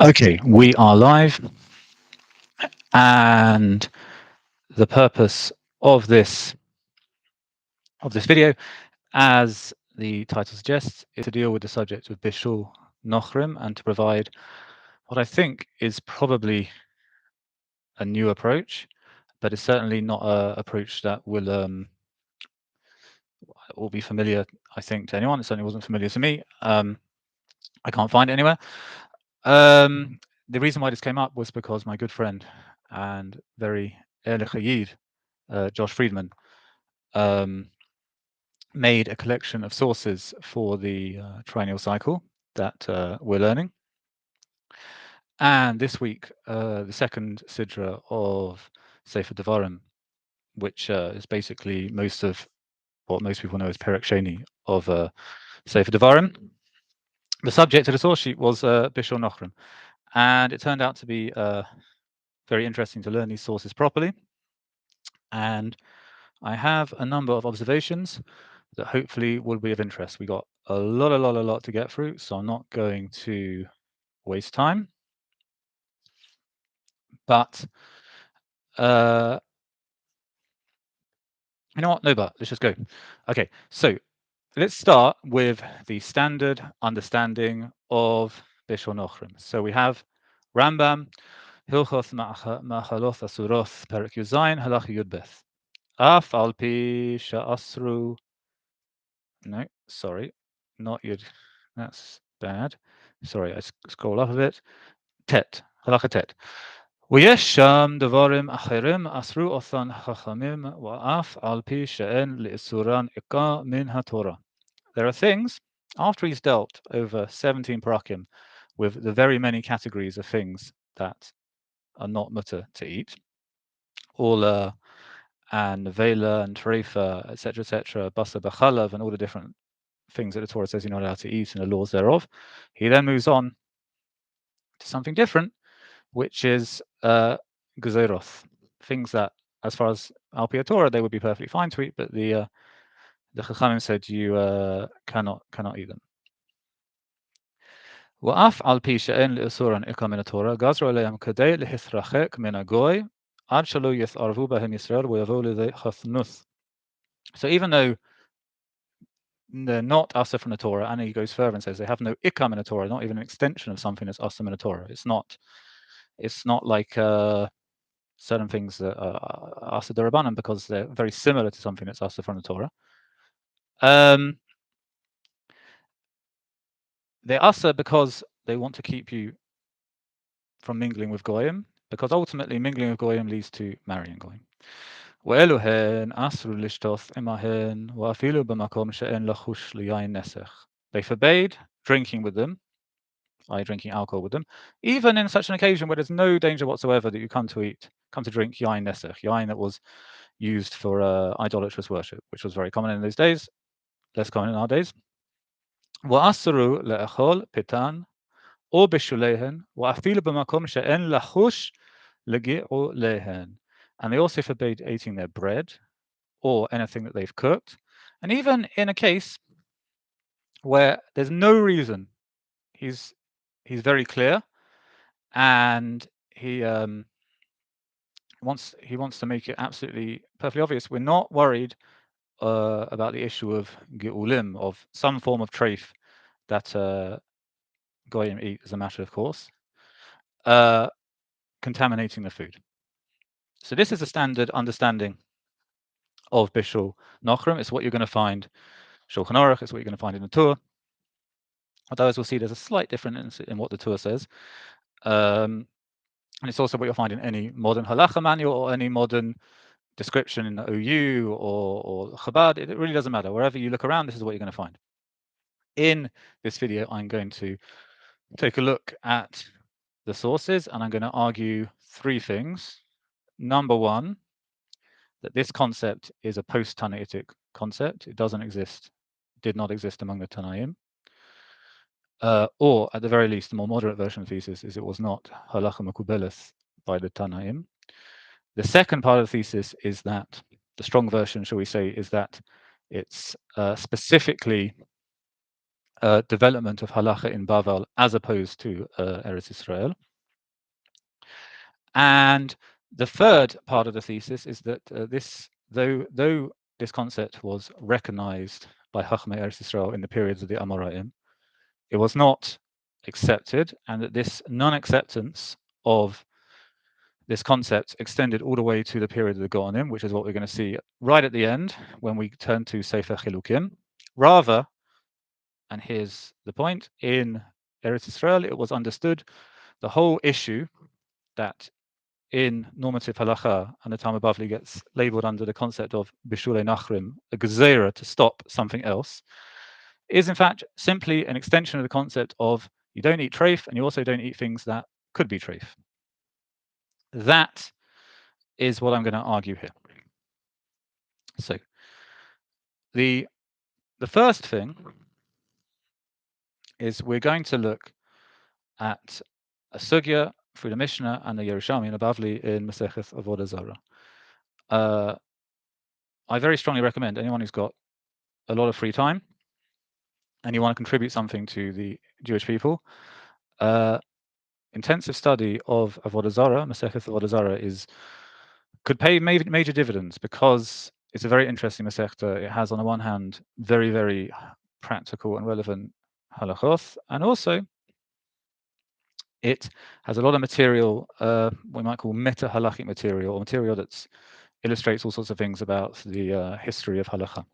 Okay, we are live, and the purpose of this video, as the title suggests, is to deal with the subject of Bishul Nochrim and to provide what I think is probably a new approach, but it's certainly not an approach that will be familiar, I think, to anyone. It certainly wasn't familiar to me. I can't find it anywhere. The reason why this came up was because my good friend and very Erlich Yid, Josh Friedman, made a collection of sources for the triennial cycle that we're learning. And this week, the second Sidrah of Sefer Devarim, which is basically most of what most people know as Perek Sheni of Sefer Devarim. The subject of the source sheet was Bishul Nochrim, and it turned out to be very interesting to learn these sources properly. And I have a number of observations that hopefully will be of interest. We got a lot to get through, so I'm not going to waste time. But you know what? No, but let's just go. Okay, so let's start with the standard understanding of Bishul Nochrim. So we have Rambam, Hilchos Ma'achaloth Asuroth, Perek Yuzayin, Halacha Yud Beth. Af al pi sha'asru. No, sorry, not Yud. That's bad. Sorry, I scroll up a bit. Tet, Halacha Tet. ויש שם דברים אחרים אסרו אותן חכמים ואף על פי שאין לאסורן עיקר מן התורה. There are things, after he's dealt over 17 parakim with the very many categories of things that are not mutter to eat, all and Vela and Tarifa, etc., Basa Bachalav, and all the different things that the Torah says you're not allowed to eat and the laws thereof. He then moves on to something different, which is Gezeroth, things that, as far as Al Pi Torah, they would be perfectly fine to eat, but the Chachamim said you cannot eat them. ואף על פי שאין לאסורן עיקר מן התורה, גזרו עליהם כדי להתרחק מן הגוי, עד שלא יתערבו בהם ישראל ויבואו לידי חתנות. So even though they're not asa from the Torah, and he goes further and says they have no ikam in the Torah, not even an extension of something that's asa in the Torah. It's not like certain things that are asa derabanan because they're very similar to something that's asa from the Torah. They're asa because they want to keep you from mingling with goyim, because ultimately mingling with goyim leads to marrying goyim. ואלו הן אסרו לשתות עמהן ואפילו במקום שאין לחוש ליין נסך. They forbade drinking with them, i.e. drinking alcohol with them, even in such an occasion where there's no danger whatsoever that you come to drink yain nesech, yain that was used for idolatrous worship, which was very common in those days, less common in our days. ואסרו לאכול פיתן או בשולהן ואפילו במקום שאין לחוש לגאוליהן. And they also forbade eating their bread or anything that they've cooked. And even in a case where there's no reason, he's very clear, and he wants to make it absolutely perfectly obvious. We're not worried about the issue of geulim, of some form of treif that goyim eat as a matter of course, contaminating the food. So this is a standard understanding of Bishul Nochrim. It's what you're going to find Shulchan Aruch. It's what you're going to find in the Torah. Although, as we'll see, there's a slight difference in what the Torah says. And it's also what you'll find in any modern halacha manual or any modern description in the OU or Chabad. It really doesn't matter. Wherever you look around, this is what you're going to find. In this video, I'm going to take a look at the sources, and I'm going to argue three things. Number one, that this concept is a post-Tanaitic concept. It did not exist among the Tanaim. Or at the very least, the more moderate version of the thesis is it was not halacha mekubeles by the Tanaim. The second part of the thesis is that, the strong version, shall we say, is that it's specifically development of halacha in Bavel as opposed to Eretz Israel. And the third part of the thesis is that though this concept was recognized by Chachmei Eretz Israel in the periods of the Amoraim, it was not accepted, and that this non-acceptance of this concept extended all the way to the period of the Gaonim, which is what we're going to see right at the end when we turn to Sefer Chilukim. Rather, and here's the point, in Eretz Israel it was understood the whole issue that in normative halacha and the Talmud Bavli gets labeled under the concept of Bishul Nokrim, a gezerah to stop something else, is in fact simply an extension of the concept of you don't eat treif and you also don't eat things that could be treif. That is what I'm going to argue here. So the first thing is we're going to look at a sugya through the Mishnah and the Yerushalmi and the Bavli in Masechet Avodah Zarah. I very strongly recommend anyone who's got a lot of free time and you want to contribute something to the Jewish people, intensive study of Avodah Zarah, Masechet Avodah Zarah, could pay major dividends because it's a very interesting Masechta. It has, on the one hand, very, very practical and relevant halachos, and also it has a lot of material, we might call meta-halachic material, or material that illustrates all sorts of things about the history of halacha.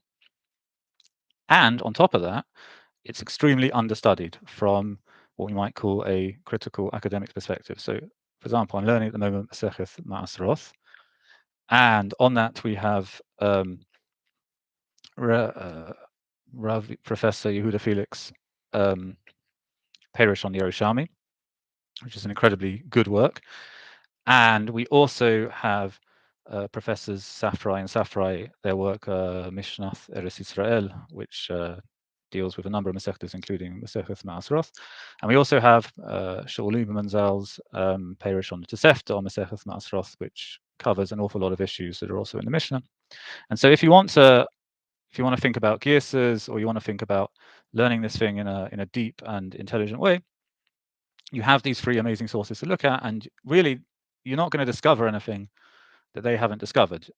And on top of that, it's extremely understudied from what we might call a critical academic perspective. So, for example, I'm learning at the moment Masechet Ma'asroth, and on that we have Professor Yehuda Felix Perish on the Yerushalmi, which is an incredibly good work. And we also have Professors Safrai and Safrai, their work Mishnah Eretz Israel, which deals with a number of Masechtas, including Masechet Ma'asroth. And we also have Shaul Lieberman Zal's Perish on the Tosefta on Masechet Ma'asroth, which covers an awful lot of issues that are also in the Mishnah. And so if you want to think about Girsas, or you want to think about learning this thing in a deep and intelligent way, you have these three amazing sources to look at, and really you're not going to discover anything that they haven't discovered.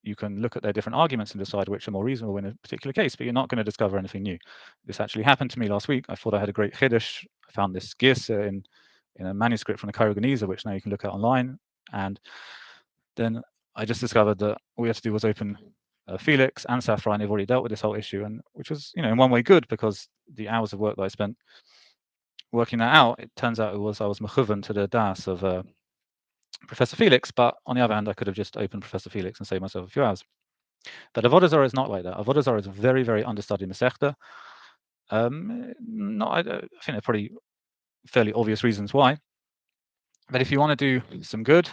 You can look at their different arguments and decide which are more reasonable in a particular case, but you're not going to discover anything new. This actually happened to me last week. I thought I had a great chiddush. I found this Girsa in a manuscript from the Cairo Geniza, which now you can look at online, and then I just discovered that all we had to do was open Felix and Safra, and they've already dealt with this whole issue, and which was, in one way good, because the hours of work that I spent working that out, it turns out I was mechuvan to the das of Professor Felix, but on the other hand, I could have just opened Professor Felix and saved myself a few hours. But Avodah Zarah is not like that. Avodah Zarah is a very, very understudied Masechta. I think there are probably fairly obvious reasons why. But if you want to do some good,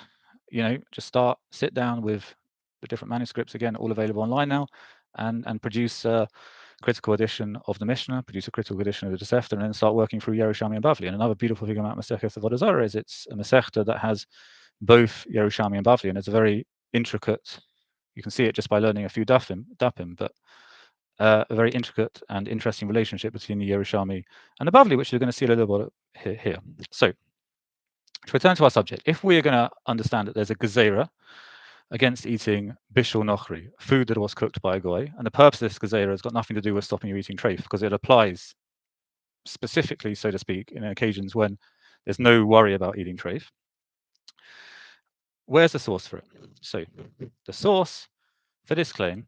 just sit down with the different manuscripts, again, all available online now, and produce a critical edition of the Mishnah, produce a critical edition of the Tosefta, and then start working through Yerushalmi and Bavli. And another beautiful thing about Masechet Avodah Zarah is it's a Masechta that has both Yerushalmi and Bavli, and it's a very intricate, you can see it just by learning a few dapim, but a very intricate and interesting relationship between the Yerushalmi and the Bavli, which you're going to see a little bit here. So, to return to our subject, if we are going to understand that there's a gezerah against eating bishul nochri, food that was cooked by a goy, and the purpose of this gezerah has got nothing to do with stopping you eating treif, because it applies specifically, so to speak, in occasions when there's no worry about eating treif. Where's the source for it? So the source for this claim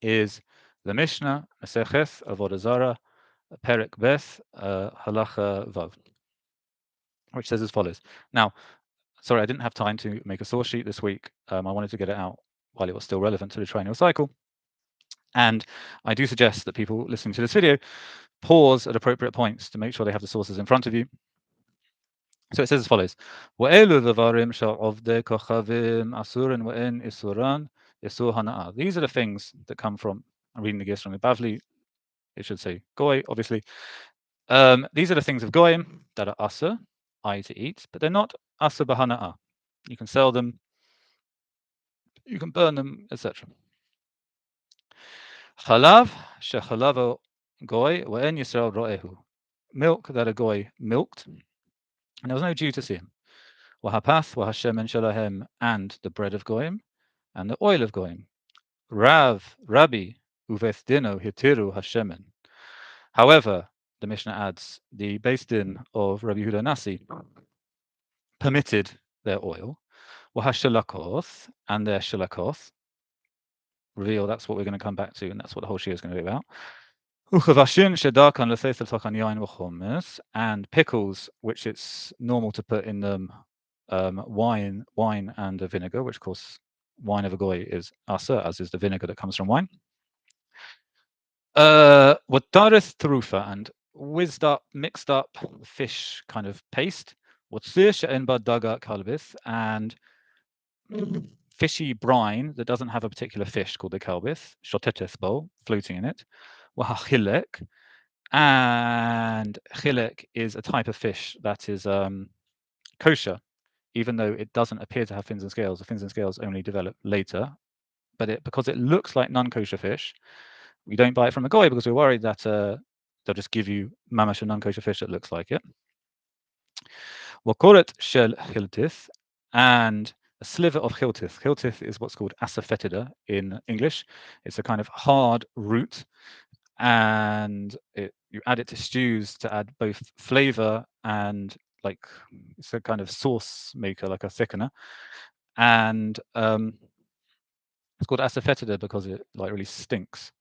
is the Mishnah, Masechet Avodah Zarah, Perek Beth, Halacha Vav, which says as follows. Now, sorry, I didn't have time to make a source sheet this week. I wanted to get it out while it was still relevant to the triennial cycle. And I do suggest that people listening to this video pause at appropriate points to make sure they have the sources in front of you. So it says as follows: These are the things that come from, I'm reading the Yerushalmi Bavli, it should say goy, obviously. These are the things of goyim that are asur, i.e. to eat, but they're not asur b'hana'ah. You can sell them, you can burn them, etc. Chalav shechalavo goy we'en Yisrael ro'ehu. Milk that a goy milked, and there was no Jew to see him. Wahapath, wahashemen shalahem, and the bread of goyim, and the oil of goyim. Rabbi, uveth dino hitiru hashemen. However, the Mishnah adds, the Beis Din of Rabbi Yehuda Nasi permitted their oil, wahashalakoth, and their shalakoth. Reveal, that's what we're going to come back to, and that's what the whole shir is going to be about. And pickles, which it's normal to put in them wine and a vinegar, which of course wine of a goy is asa, as is the vinegar that comes from wine. Wataris trufa, and mixed up fish kind of paste. Daga kalbis, and fishy brine that doesn't have a particular fish called the kalbis, shotetes bowl, floating in it. Wahachilek, and chilek is a type of fish that is kosher, even though it doesn't appear to have fins and scales. The fins and scales only develop later, but because it looks like non-kosher fish, we don't buy it from a goy because we're worried that they'll just give you mamash, a non-kosher fish that looks like it. Wakoret shel chiltith, and a sliver of chiltith. Chiltith is what's called asafoetida in English. It's a kind of hard root, and you add it to stews to add both flavor and it's a kind of sauce maker, like a thickener. And it's called asafoetida because it really stinks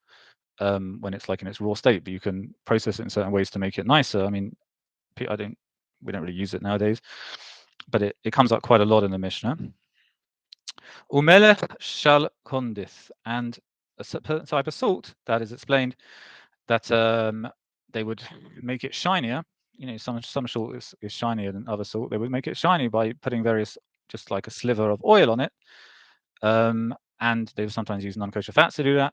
when it's in its raw state, but you can process it in certain ways to make it nicer. I mean, we don't really use it nowadays, but it comes up quite a lot in the Mishnah. Umelech shal kondith, and a certain type of salt that is explained that they would make it shinier. Some salt is shinier than other salt. They would make it shiny by putting just like a sliver of oil on it, and they would sometimes use non-kosher fats to do that.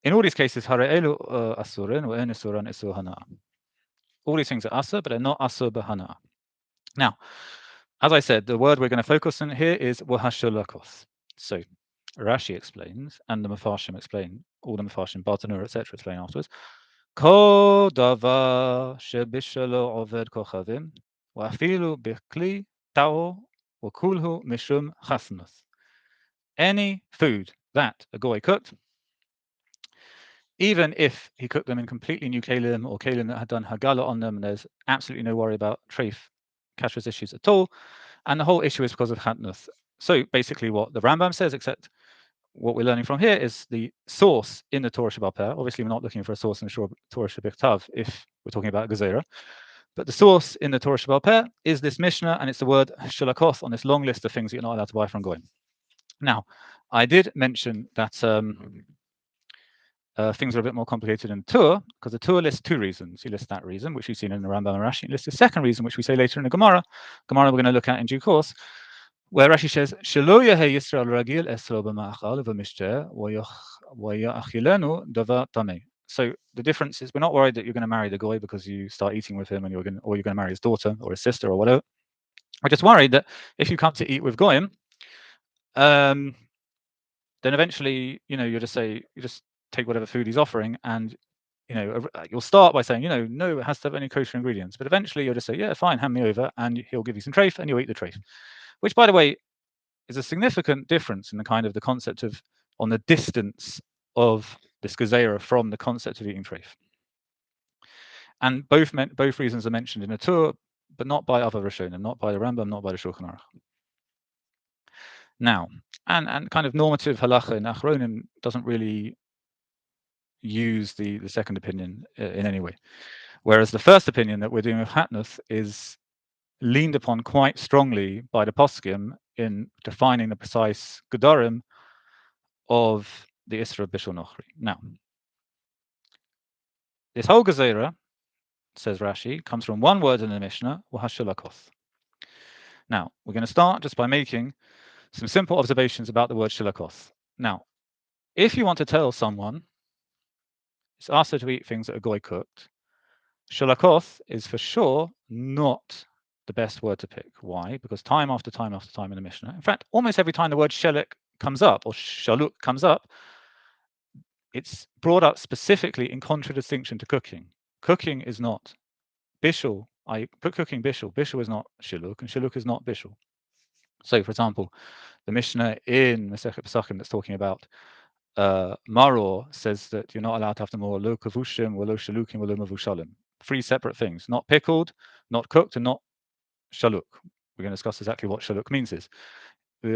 In all these cases, asurin or isuran isur hana. All these things are asur, but they're not asur b'hana. Now, as I said, the word we're going to focus on here is wahashulakoth. So Rashi explains, and the Mefarshim explain, all the Mefarshim, Bartanura, etc., explain afterwards. Kol davar shebishalo oved kochavim, wa'afilu b'kli ta'or, wa'kulhu mishum chasnuth. Any food that a goy cooked, even if he cooked them in completely new kalim or kalim that had done hagala on them, and there's absolutely no worry about treif, kashrus issues at all, and the whole issue is because of chatnuth. So basically what the Rambam says, except what we're learning from here, is the source in the Torah Sheba'al Peh. Obviously, we're not looking for a source in the Torah Shebechtav if we're talking about Gezerah. But the source in the Torah Sheba'al Peh is this Mishnah, and it's the word shalakoth on this long list of things that you're not allowed to buy from Goyim. Now, I did mention that things are a bit more complicated in Tur, because the Tur lists two reasons. He lists that reason, which we've seen in the Rambam and Rashi. He lists the second reason, which we say later in the Gemara. Gemara we're going to look at in due course, where Rashi says, "Shelo yehei Yisrael ragil eslo b'ma'achal v'mishteh v'ya'achilenu davar tamei." So the difference is, we're not worried that you're going to marry the goy because you start eating with him, or you're going to marry his daughter or his sister or whatever. We're just worried that if you come to eat with goyim, then eventually, you just take whatever food he's offering, and you'll start by saying, no, it has to have any kosher ingredients, but eventually you'll just say, yeah, fine, hand me over, and he'll give you some treif, and you'll eat the treif. Which, by the way, is a significant difference in the concept of, on the distance of this gezerah from the concept of eating treif. And both reasons are mentioned in the Tur, but not by other Rishonim, not by the Rambam, not by the Shulchan Aruch. Now, and kind of normative halacha in Achronim doesn't really use the second opinion in any way, whereas the first opinion that we're doing with Hatnuth is leaned upon quite strongly by the poskim in defining the precise gedarim of the Isra of Bishul Nochri. Now, this whole gezerah, says Rashi, comes from one word in the Mishnah, wahashulakoth. Now, we're going to start just by making some simple observations about the word shilakoth. Now, if you want to tell someone it's asked to eat things that are goy cooked, shilakoth is for sure not the best word to pick. Why? Because time after time after time in the Mishnah, in fact, almost every time the word shelek comes up, or shaluk comes up, it's brought up specifically in contradistinction to cooking. Cooking is not Bishul. I put cooking Bishul. Bishul is not Shiluk, and Shiluk is not Bishul. So, for example, the Mishnah in Masechet Pesachim that's talking about Maror says that you're not allowed to have the more lo kavushim, lo shalukim, lo mavushalim. 3 separate things: not pickled, not cooked, and not shaluk. We're going to discuss exactly what shaluk means. Is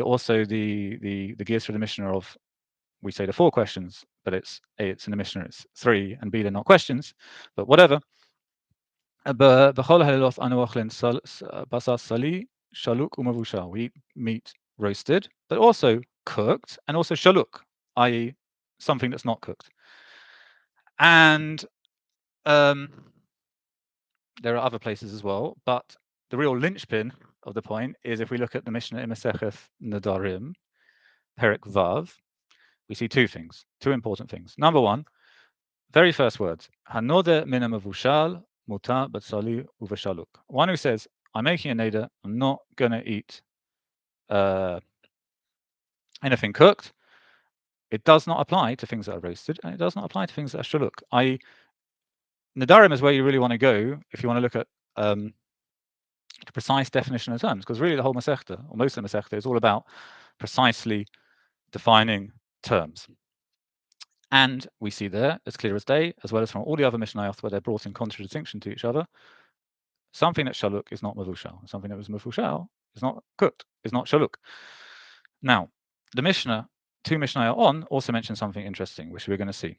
also the gears for the Mishnah of, we say the 4 questions, but it's in the Mishnah it's 3, and B they're not questions, but whatever. B'chol haliloth anu ochlin basar sali shaluk umavushal. We eat meat roasted, but also cooked, and also shaluk, i.e., something that's not cooked. And there are other places as well, but the real linchpin of the point is if we look at the Mishnah in Masechet Nedarim, Perek Vav, we see 2 things, 2 important things. Number 1, very first words, Hanode min hamavushal mutar b'tzali uveshaluk. One who says, I'm making a neder, I'm not going to eat anything cooked. It does not apply to things that are roasted, and it does not apply to things that are shaluk. I.e., Nedarim is where you really want to go if you want to look at the precise definition of terms, because really the whole Masechta, or most of the Masechta, is all about precisely defining terms. And we see there, as clear as day, as well as from all the other Mishnayot where they're brought in contradistinction to each other, something that shaluk is not mavushal. Something that was mavushal is not cooked, is not shaluk. Now, the Mishnah, 2 Mishnayot on, also mentions something interesting, which we're going to see.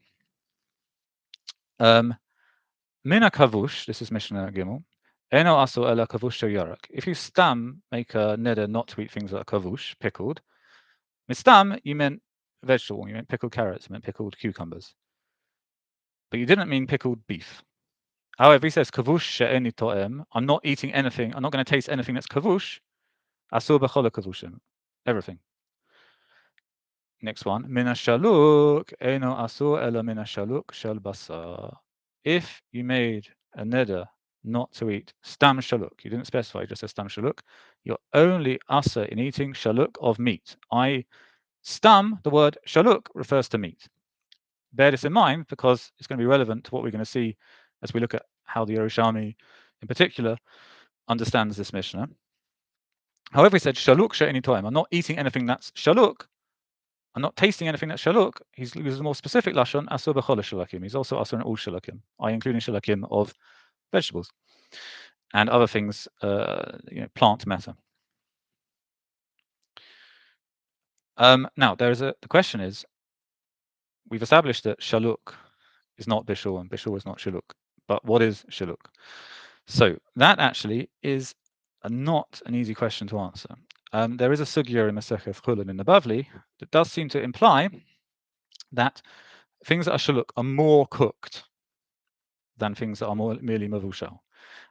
Mina kavush, this is Mishnah Gimel, eno aso ela kavush yarak. If you stam make a neder not to eat things that are kavush, pickled, mistam, you meant vegetable, you meant pickled carrots, you meant pickled cucumbers. But you didn't mean pickled beef. However, he says, kavush she'eni to'em, I'm not eating anything, I'm not going to taste anything that's kavush, asur b'chol kavushim, everything. Next one, min shaluk eno asur ela min shaluk shel basar. If you made a neder not to eat stam shaluk, you didn't specify, you just said stam shaluk, you're only asur in eating shaluk of meat. Stam, the word shaluk, refers to meat. Bear this in mind because it's going to be relevant to what we're going to see as we look at how the Yerushalmi, in particular, understands this Mishnah. However, he said shaluk she'eni to'em. I'm not eating anything that's shaluk. I'm not tasting anything that's shaluk. He uses a more specific lashon, asur b'chol shalakim. He's also asur in all shalakim, including shalakim of vegetables and other things, plant matter. Now, the question is, we've established that shaluk is not bishul and bishul is not shiluk. But what is shiluk? So that actually is not an easy question to answer. There is a sugya in Masechet Chulin in the Bavli that does seem to imply that things that are shaluk are more cooked than things that are merely mavushal.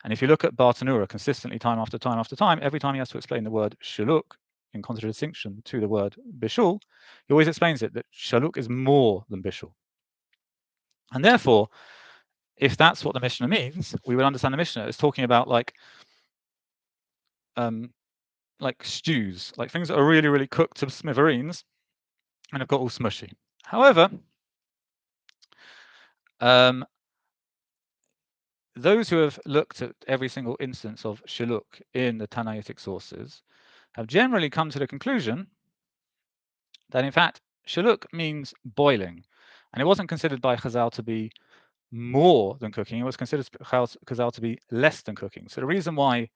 And if you look at Bartanura consistently, time after time after time, every time he has to explain the word shaluk in contradistinction to the word bishul, he always explains it that shaluk is more than bishul. And therefore, if that's what the Mishnah means, we would understand the Mishnah as talking about like stews, like things that are really, really cooked to smithereens and have got all smushy. However, those who have looked at every single instance of shiluk in the Tanaitic sources have generally come to the conclusion that in fact shiluk means boiling, and it wasn't considered by Chazal to be more than cooking, it was considered Chazal to be less than cooking. So the reason why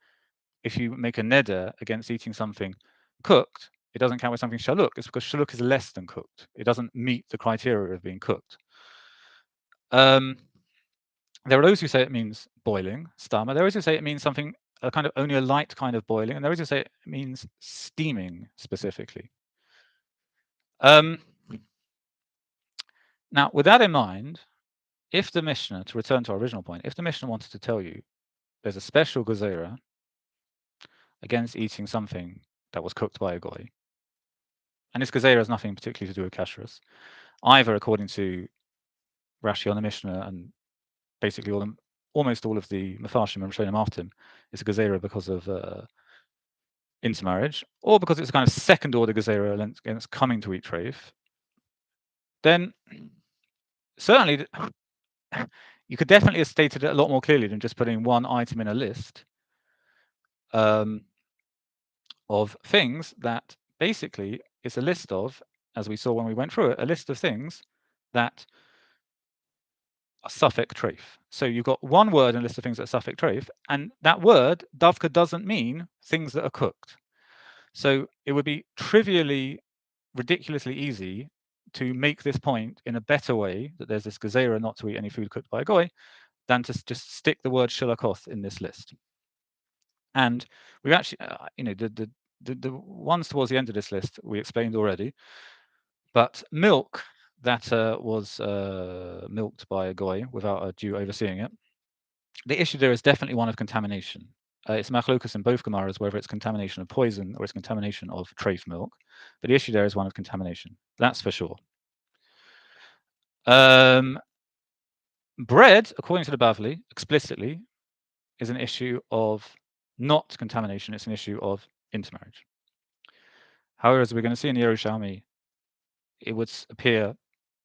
if you make a neder against eating something cooked, it doesn't count with something shaluk, it's because shaluk is less than cooked. It doesn't meet the criteria of being cooked. There are those who say it means boiling, stama. There are those who say it means something, only a light kind of boiling, and there are those who say it means steaming specifically. Now, with that in mind, if the Mishnah, to return to our original point, if the Mishnah wanted to tell you there's a special gezerah against eating something that was cooked by a goy, and this gezerah has nothing particularly to do with kashrus, either according to Rashi on the Mishnah and basically almost all of the Mefarshim and Rishonim after him, it's a gezerah because of intermarriage, or because it's a kind of second order gezerah against coming to eat treif, then certainly, you could definitely have stated it a lot more clearly than just putting one item in a list of things that basically is a list of, as we saw when we went through it, a list of things that are suffix treif. So you've got one word in a list of things that are suffix treif, and that word, davka, doesn't mean things that are cooked. So it would be trivially, ridiculously easy to make this point in a better way, that there's this gezerah not to eat any food cooked by a goy, than to just stick the word shilakoth in this list. And we've actually, the ones towards the end of this list we explained already, but milk that was milked by a goy without a Jew overseeing it, the issue there is definitely one of contamination. It's machlokas in both Gemaras whether it's contamination of poison or it's contamination of treif milk, but the issue there is one of contamination. That's for sure. Bread, according to the Bavli, explicitly, is an issue of not contamination. It's an issue of intermarriage. However, as we're going to see in the Yerushalmi, it would appear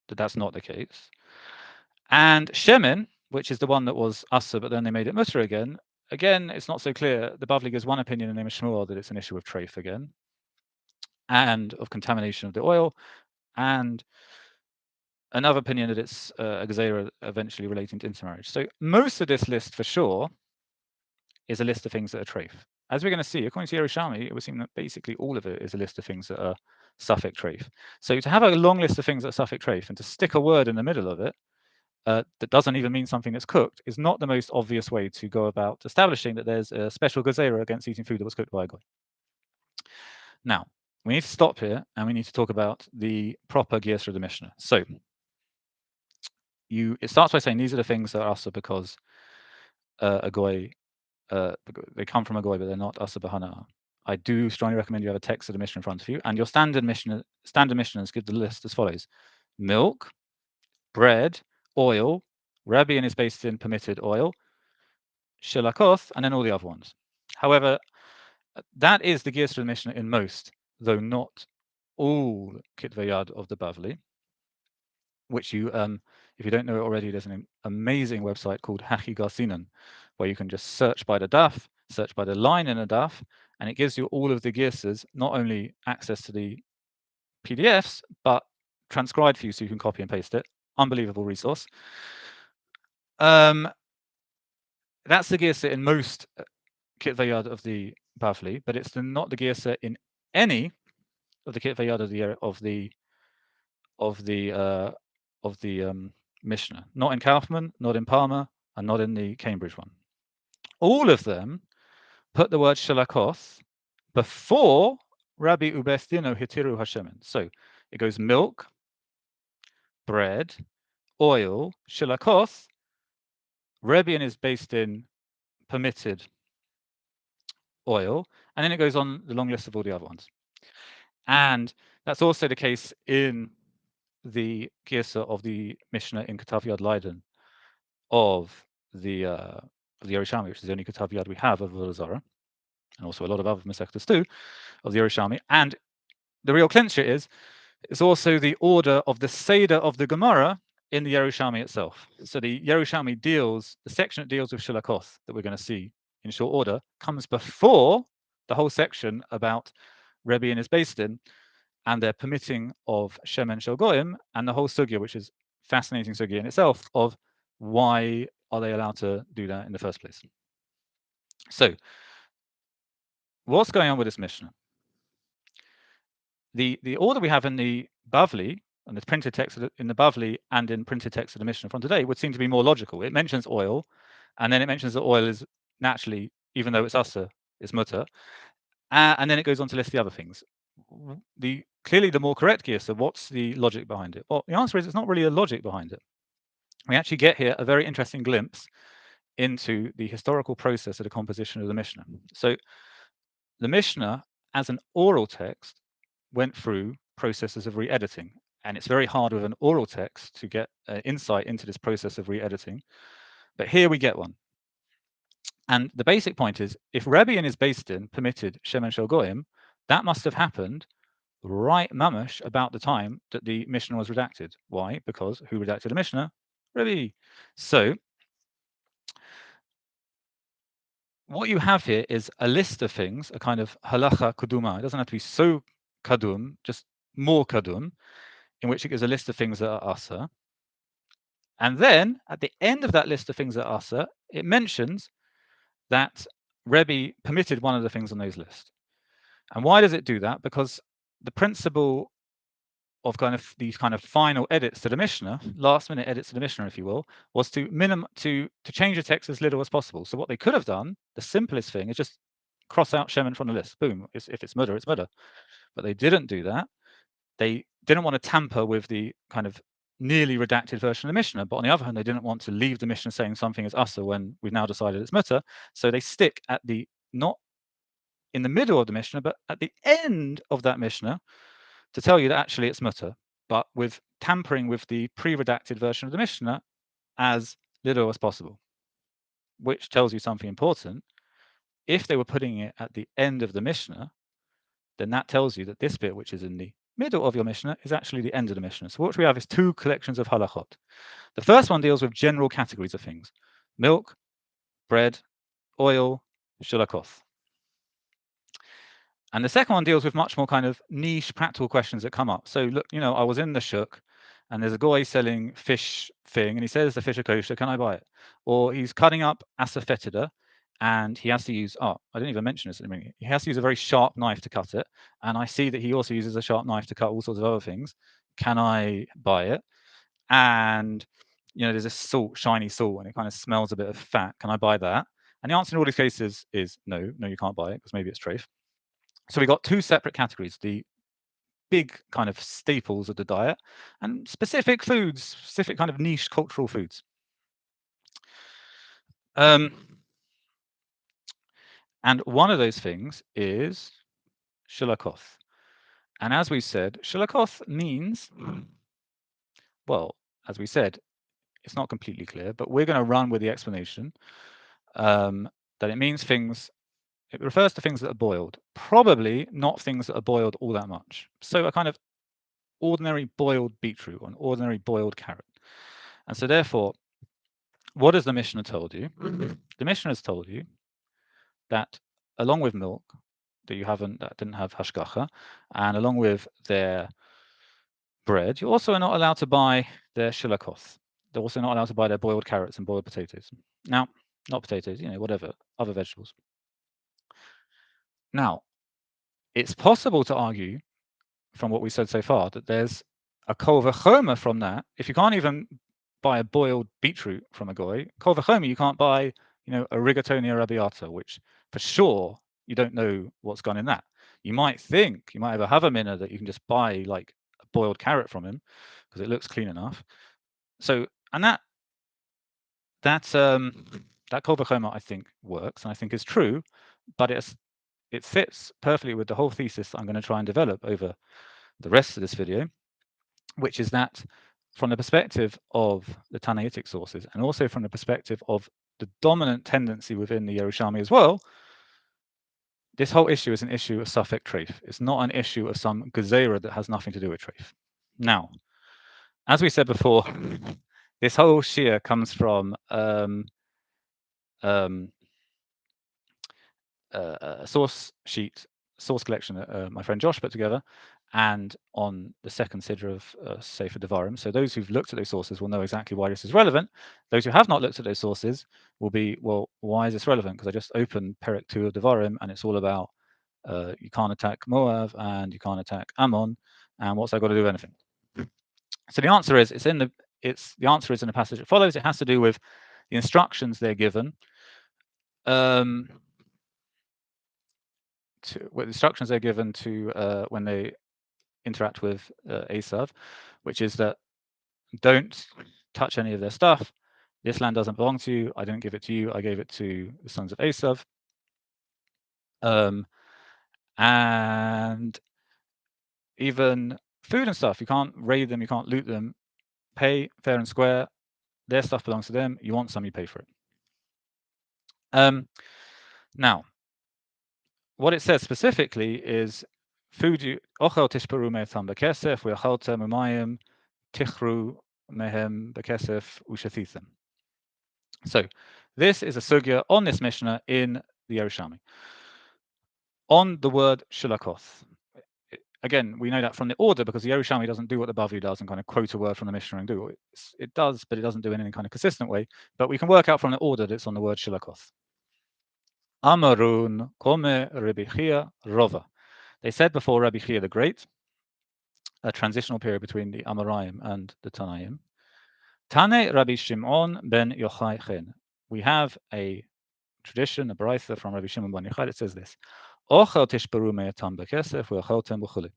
that that's not the case. And shemen, which is the one that was asa, but then they made it mutter again. Again, it's not so clear. The Bavli gives one opinion in the name of Shmuel that it's an issue of treif again, and of contamination of the oil, and another opinion that it's a gezerah eventually relating to intermarriage. So most of this list, for sure, is a list of things that are treif. As we're going to see, according to Yerushalmi, it would seem that basically all of it is a list of things that are suffix treif. So to have a long list of things that are suffix treif and to stick a word in the middle of it that doesn't even mean something that's cooked is not the most obvious way to go about establishing that there's a special gezerah against eating food that was cooked by a goy. Now, we need to stop here and we need to talk about the proper gears of the Mishnah. So it starts by saying these are the things that are asa because a goy, they come from a goy, but they're not asa b'hana. I do strongly recommend you have a text of the Mishnah in front of you, and your standard Mishnahs give the list as follows: milk, bread, oil, Rabbi and his based in permitted oil, shilakoth, and then all the other ones. However, that is the gears to the Mishnah in most, though not all kitvei yad of the Bavli, which you, if you don't know it already, there's an amazing website called Hachi Garsinan, where you can just search by the daf, search by the line in a daf, and it gives you all of the gears, not only access to the PDFs, but transcribed for you so you can copy and paste it. Unbelievable resource. That's the gears in most kitvei yad of the Bavli, but it's not the gears in any of the kitvei yad of the Mishnah. Not in Kaufman, not in Palmer, and not in the Cambridge one. All of them put the word shilakoth before Rabbi Ubestino Hitiru Hashemin. So it goes milk, bread, oil, shilakoth. Rebbein is based in permitted oil, and then it goes on the long list of all the other ones. And that's also the case in the Girsa of the Mishnah in Ketav Yad Leiden of the Yerushalmi, which is the only Ketav Yad we have of Avodah Zarah, and also a lot of other Masechtas too, of the Yerushalmi. And the real clincher is, it's also the order of the Seder of the Gemara in the Yerushalmi itself. So the Yerushalmi the section that deals with Shilakoth that we're going to see in short order, comes before the whole section about Rebbe and his Beis Din and their permitting of Shemen Shel Goyim, and the whole sugya, which is fascinating sugya in itself, of why are they allowed to do that in the first place. So what's going on with this Mishnah? The order we have in the Bavli, and the printed text in the Bavli and in printed text of the Mishnah from today, would seem to be more logical. It mentions oil, and then it mentions that oil is naturally, even though it's asa, it's mutter, and then it goes on to list the other things. Clearly the more correct gear, so what's the logic behind it? Well, the answer is it's not really a logic behind it. We actually get here a very interesting glimpse into the historical process of the composition of the Mishnah. So the Mishnah, as an oral text, went through processes of re-editing, and it's very hard with an oral text to get insight into this process of re-editing, but here we get one. And the basic point is, if Rebbe and his Beis Din permitted Shemen Shel Goyim, that must have happened right mamash about the time that the Mishnah was redacted. Why? Because who redacted the Mishnah? Rebbe. So what you have here is a list of things, a kind of halacha kaduma. It doesn't have to be so kadum, just more kadum, in which it gives a list of things that are asa. And then at the end of that list of things that are asa, it mentions that Rebbe permitted one of the things on those lists. And why does it do that? Because the principle of these kind of final edits to the Mishnah, last minute edits to the Mishnah, if you will, was to change the text as little as possible. So what they could have done, the simplest thing, is just cross out Shemin from the list. Boom. If it's mudder, it's mudder. But they didn't do that. They didn't want to tamper with the kind of nearly redacted version of the Mishnah. But on the other hand, they didn't want to leave the Mishnah saying something is asa when we've now decided it's mutter. So they stick at the, not in the middle of the Mishnah, but at the end of that Mishnah, to tell you that actually it's mutter, but with tampering with the pre-redacted version of the Mishnah as little as possible, which tells you something important. If they were putting it at the end of the Mishnah, then that tells you that this bit, which is in the middle of your Mishnah, is actually the end of the Mishnah. So what we have is two collections of halachot. The first one deals with general categories of things: milk, bread, oil, shulakoth. And the second one deals with much more kind of niche practical questions that come up. So look, I was in the shuk and there's a guy selling fish thing and he says the fish are kosher, can I buy it? Or he's cutting up asafetida and he has to use, I didn't even mention this at the beginning. He has to use a very sharp knife to cut it. And I see that he also uses a sharp knife to cut all sorts of other things. Can I buy it? And, there's a shiny salt and it kind of smells a bit of fat. Can I buy that? And the answer in all these cases is no, you can't buy it because maybe it's treif. So we got two separate categories, the big kind of staples of the diet and specific foods, specific kind of niche cultural foods. And one of those things is shulakoth. And as we said, shulakoth means, well, as we said, it's not completely clear, but we're going to run with the explanation that it means things. It refers to things that are boiled, probably not things that are boiled all that much. So a kind of ordinary boiled beetroot or an ordinary boiled carrot. And so therefore, what has the Mishnah told you? The Mishnah has told you that along with milk that didn't have hashgacha, and along with their bread, you also are not allowed to buy their shilakoth. They're also not allowed to buy their boiled carrots and boiled potatoes. Now, not potatoes, whatever, other vegetables. Now, it's possible to argue from what we said so far that there's a kol v'chomer from that. If you can't even buy a boiled beetroot from a goy, kol v'chomer, you can't buy, a rigatoni arrabbiata, which for sure you don't know what's gone in that. You might have a havamina that you can just buy like a boiled carrot from him because it looks clean enough. So, and that kol v'chomer I think works and I think is true, but it fits perfectly with the whole thesis that I'm going to try and develop over the rest of this video, which is that from the perspective of the Tannaitic sources and also from the perspective of the dominant tendency within the Yerushalmi as well, this whole issue is an issue of suffix treif. It's not an issue of some gezerah that has nothing to do with treif. Now, as we said before, this whole shia comes from a source collection that my friend Josh put together, and on the second Sidrah of Sefer Devarim. So those who've looked at those sources will know exactly why this is relevant. Those who have not looked at those sources will be, well, why is this relevant? Because I just opened Perek 2 of Devarim, and it's all about you can't attack Moab and you can't attack Ammon, and what's that got to do with anything? So the answer is the answer is in the passage that follows. It has to do with the instructions they're given. What instructions they're given to when they interact with Esav, which is that don't touch any of their stuff. This land doesn't belong to you. I didn't give it to you. I gave it to the sons of Esav. And even food and stuff, you can't raid them, you can't loot them. Pay fair and square. Their stuff belongs to them. You want some, you pay for it. Now, what it says specifically is food you ochel tishperu me'etam bekesef ve'achaltem umayim tichru mehem bekesef ushathithim. So this is a sugya on this Mishnah in the Yerushalmi. On the word shulakoth. Again, we know that from the order because the Yerushalmi doesn't do what the Bavli does and kind of quote a word from the Mishnah and do it. It does, but it doesn't do it in any kind of consistent way. But we can work out from the order that it's on the word shulakoth. Amarun kome Rabbi Chia Rova. They said before Rabbi Chia the Great, a transitional period between the Amoraim and the Tanaim. Tane Rabbi Shimon ben Yochai Chen. We have a tradition, a braitha from Rabbi Shimon ben Yochai that says this: Ochel tishperu me'atam bekesef ve'ocheltem b'chuli.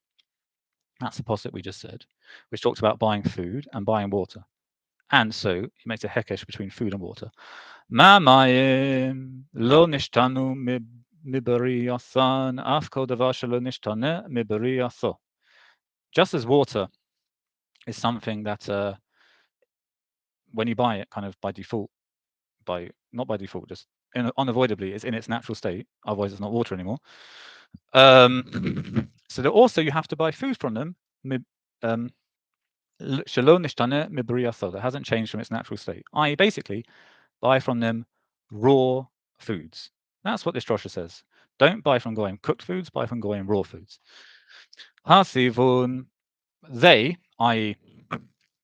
That's the posset we just said, which talks about buying food and buying water. And so he makes a hekesh between food and water. Ma mayim lo nishtanu mibari yasan af kol davar shelo nishtane mibari yaso. Just as water is something that when you buy it, kind of by default, not by default, just unavoidably, is in its natural state. Otherwise, it's not water anymore. So that also you have to buy food from them. That hasn't changed from its natural state. I.e., basically, buy from them raw foods. That's what this drosha says. Don't buy from goyim cooked foods, buy from goyim raw foods. Hasivun, they, i.e.,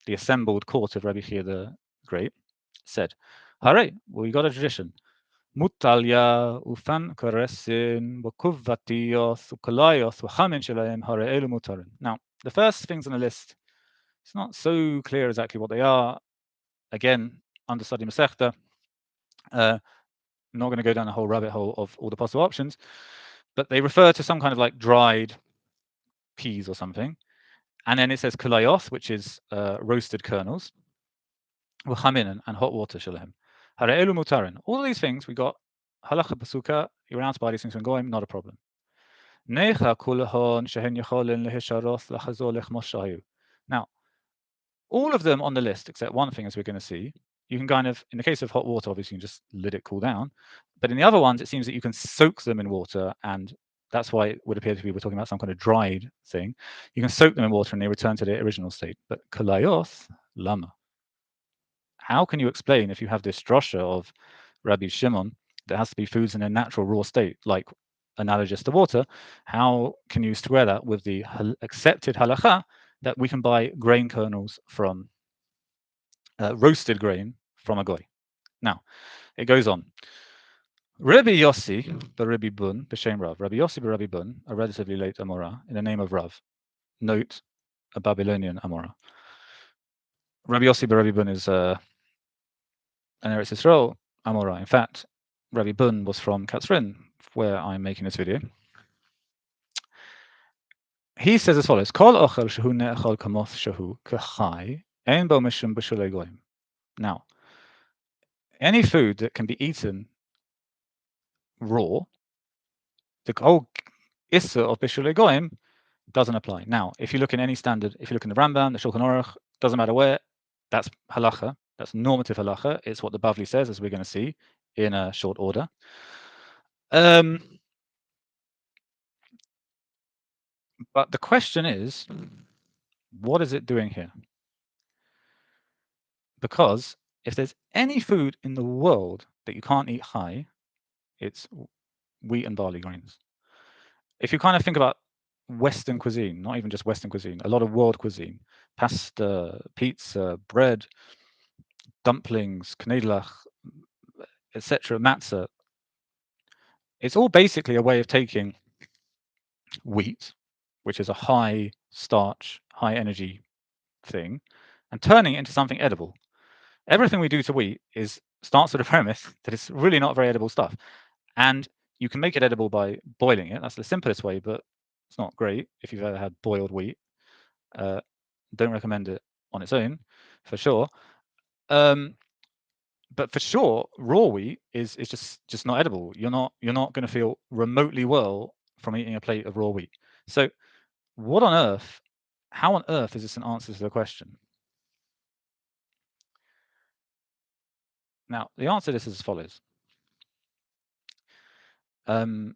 the assembled court of Rabbi Chia the Great, said, Hare, we got a tradition. Mutalya ufan karesin wakuvvatiyos ukalayos wachamin shelaim hare elu mutarin. Now, the first things on the list, it's not so clear exactly what they are. Again, understudy Masechta. Not going to go down a whole rabbit hole of all the possible options, but they refer to some kind of like dried peas or something. And then it says kulayos, which is roasted kernels, wachamin and hot water shelaim. Hare elu mutarin. All of these things we got halacha pasuka. You're allowed to buy these things from goyim, not a problem. Now, all of them on the list, except one thing, as we're going to see, you can kind of, in the case of hot water, obviously you can just let it cool down. But in the other ones, it seems that you can soak them in water, and that's why it would appear to be we're talking about some kind of dried thing. You can soak them in water and they return to their original state. But kalayos, lama. How can you explain if you have this drosha of Rabbi Shimon that has to be foods in a natural raw state, like analogous to water? How can you square that with the accepted halacha that we can buy grain kernels from roasted grain from a goy? Now, it goes on. Rabbi Yossi, Rabbi Bun, B'Shem Rav. Rabbi Yossi, Rabbi Bun, a relatively late Amora, in the name of Rav. Note, a Babylonian Amora. Rabbi Yossi, Rabbi Bun is an Eretz Yisrael Amora. In fact, Rabbi Bun was from Katzrin, where I'm making this video. He says as follows: Kol ochel shehu ne'echol kamoth shehu kachai ein bo mishum b'shulei goyim. Now, any food that can be eaten raw, the whole issa of b'shulei goyim doesn't apply. Now, if you look in any standard, if you look in the Rambam, the Shulchan Aruch, doesn't matter where, that's halacha, that's normative halacha. It's what the Bavli says, as we're going to see in a short order. But the question is, what is it doing here? Because if there's any food in the world that you can't eat high, it's wheat and barley grains. If you kind of think about Western cuisine, not even just Western cuisine, a lot of world cuisine, pasta, pizza, bread, dumplings, knedlach, etc., matzah, it's all basically a way of taking wheat, which is a high starch, high energy thing, and turning it into something edible. Everything we do to wheat starts with a premise that it's really not very edible stuff. And you can make it edible by boiling it. That's the simplest way, but it's not great if you've ever had boiled wheat. Don't recommend it on its own, for sure. But for sure, raw wheat is just not edible. You're not going to feel remotely well from eating a plate of raw wheat. So, how on earth is this an answer to the question? Now, the answer to this is as follows. In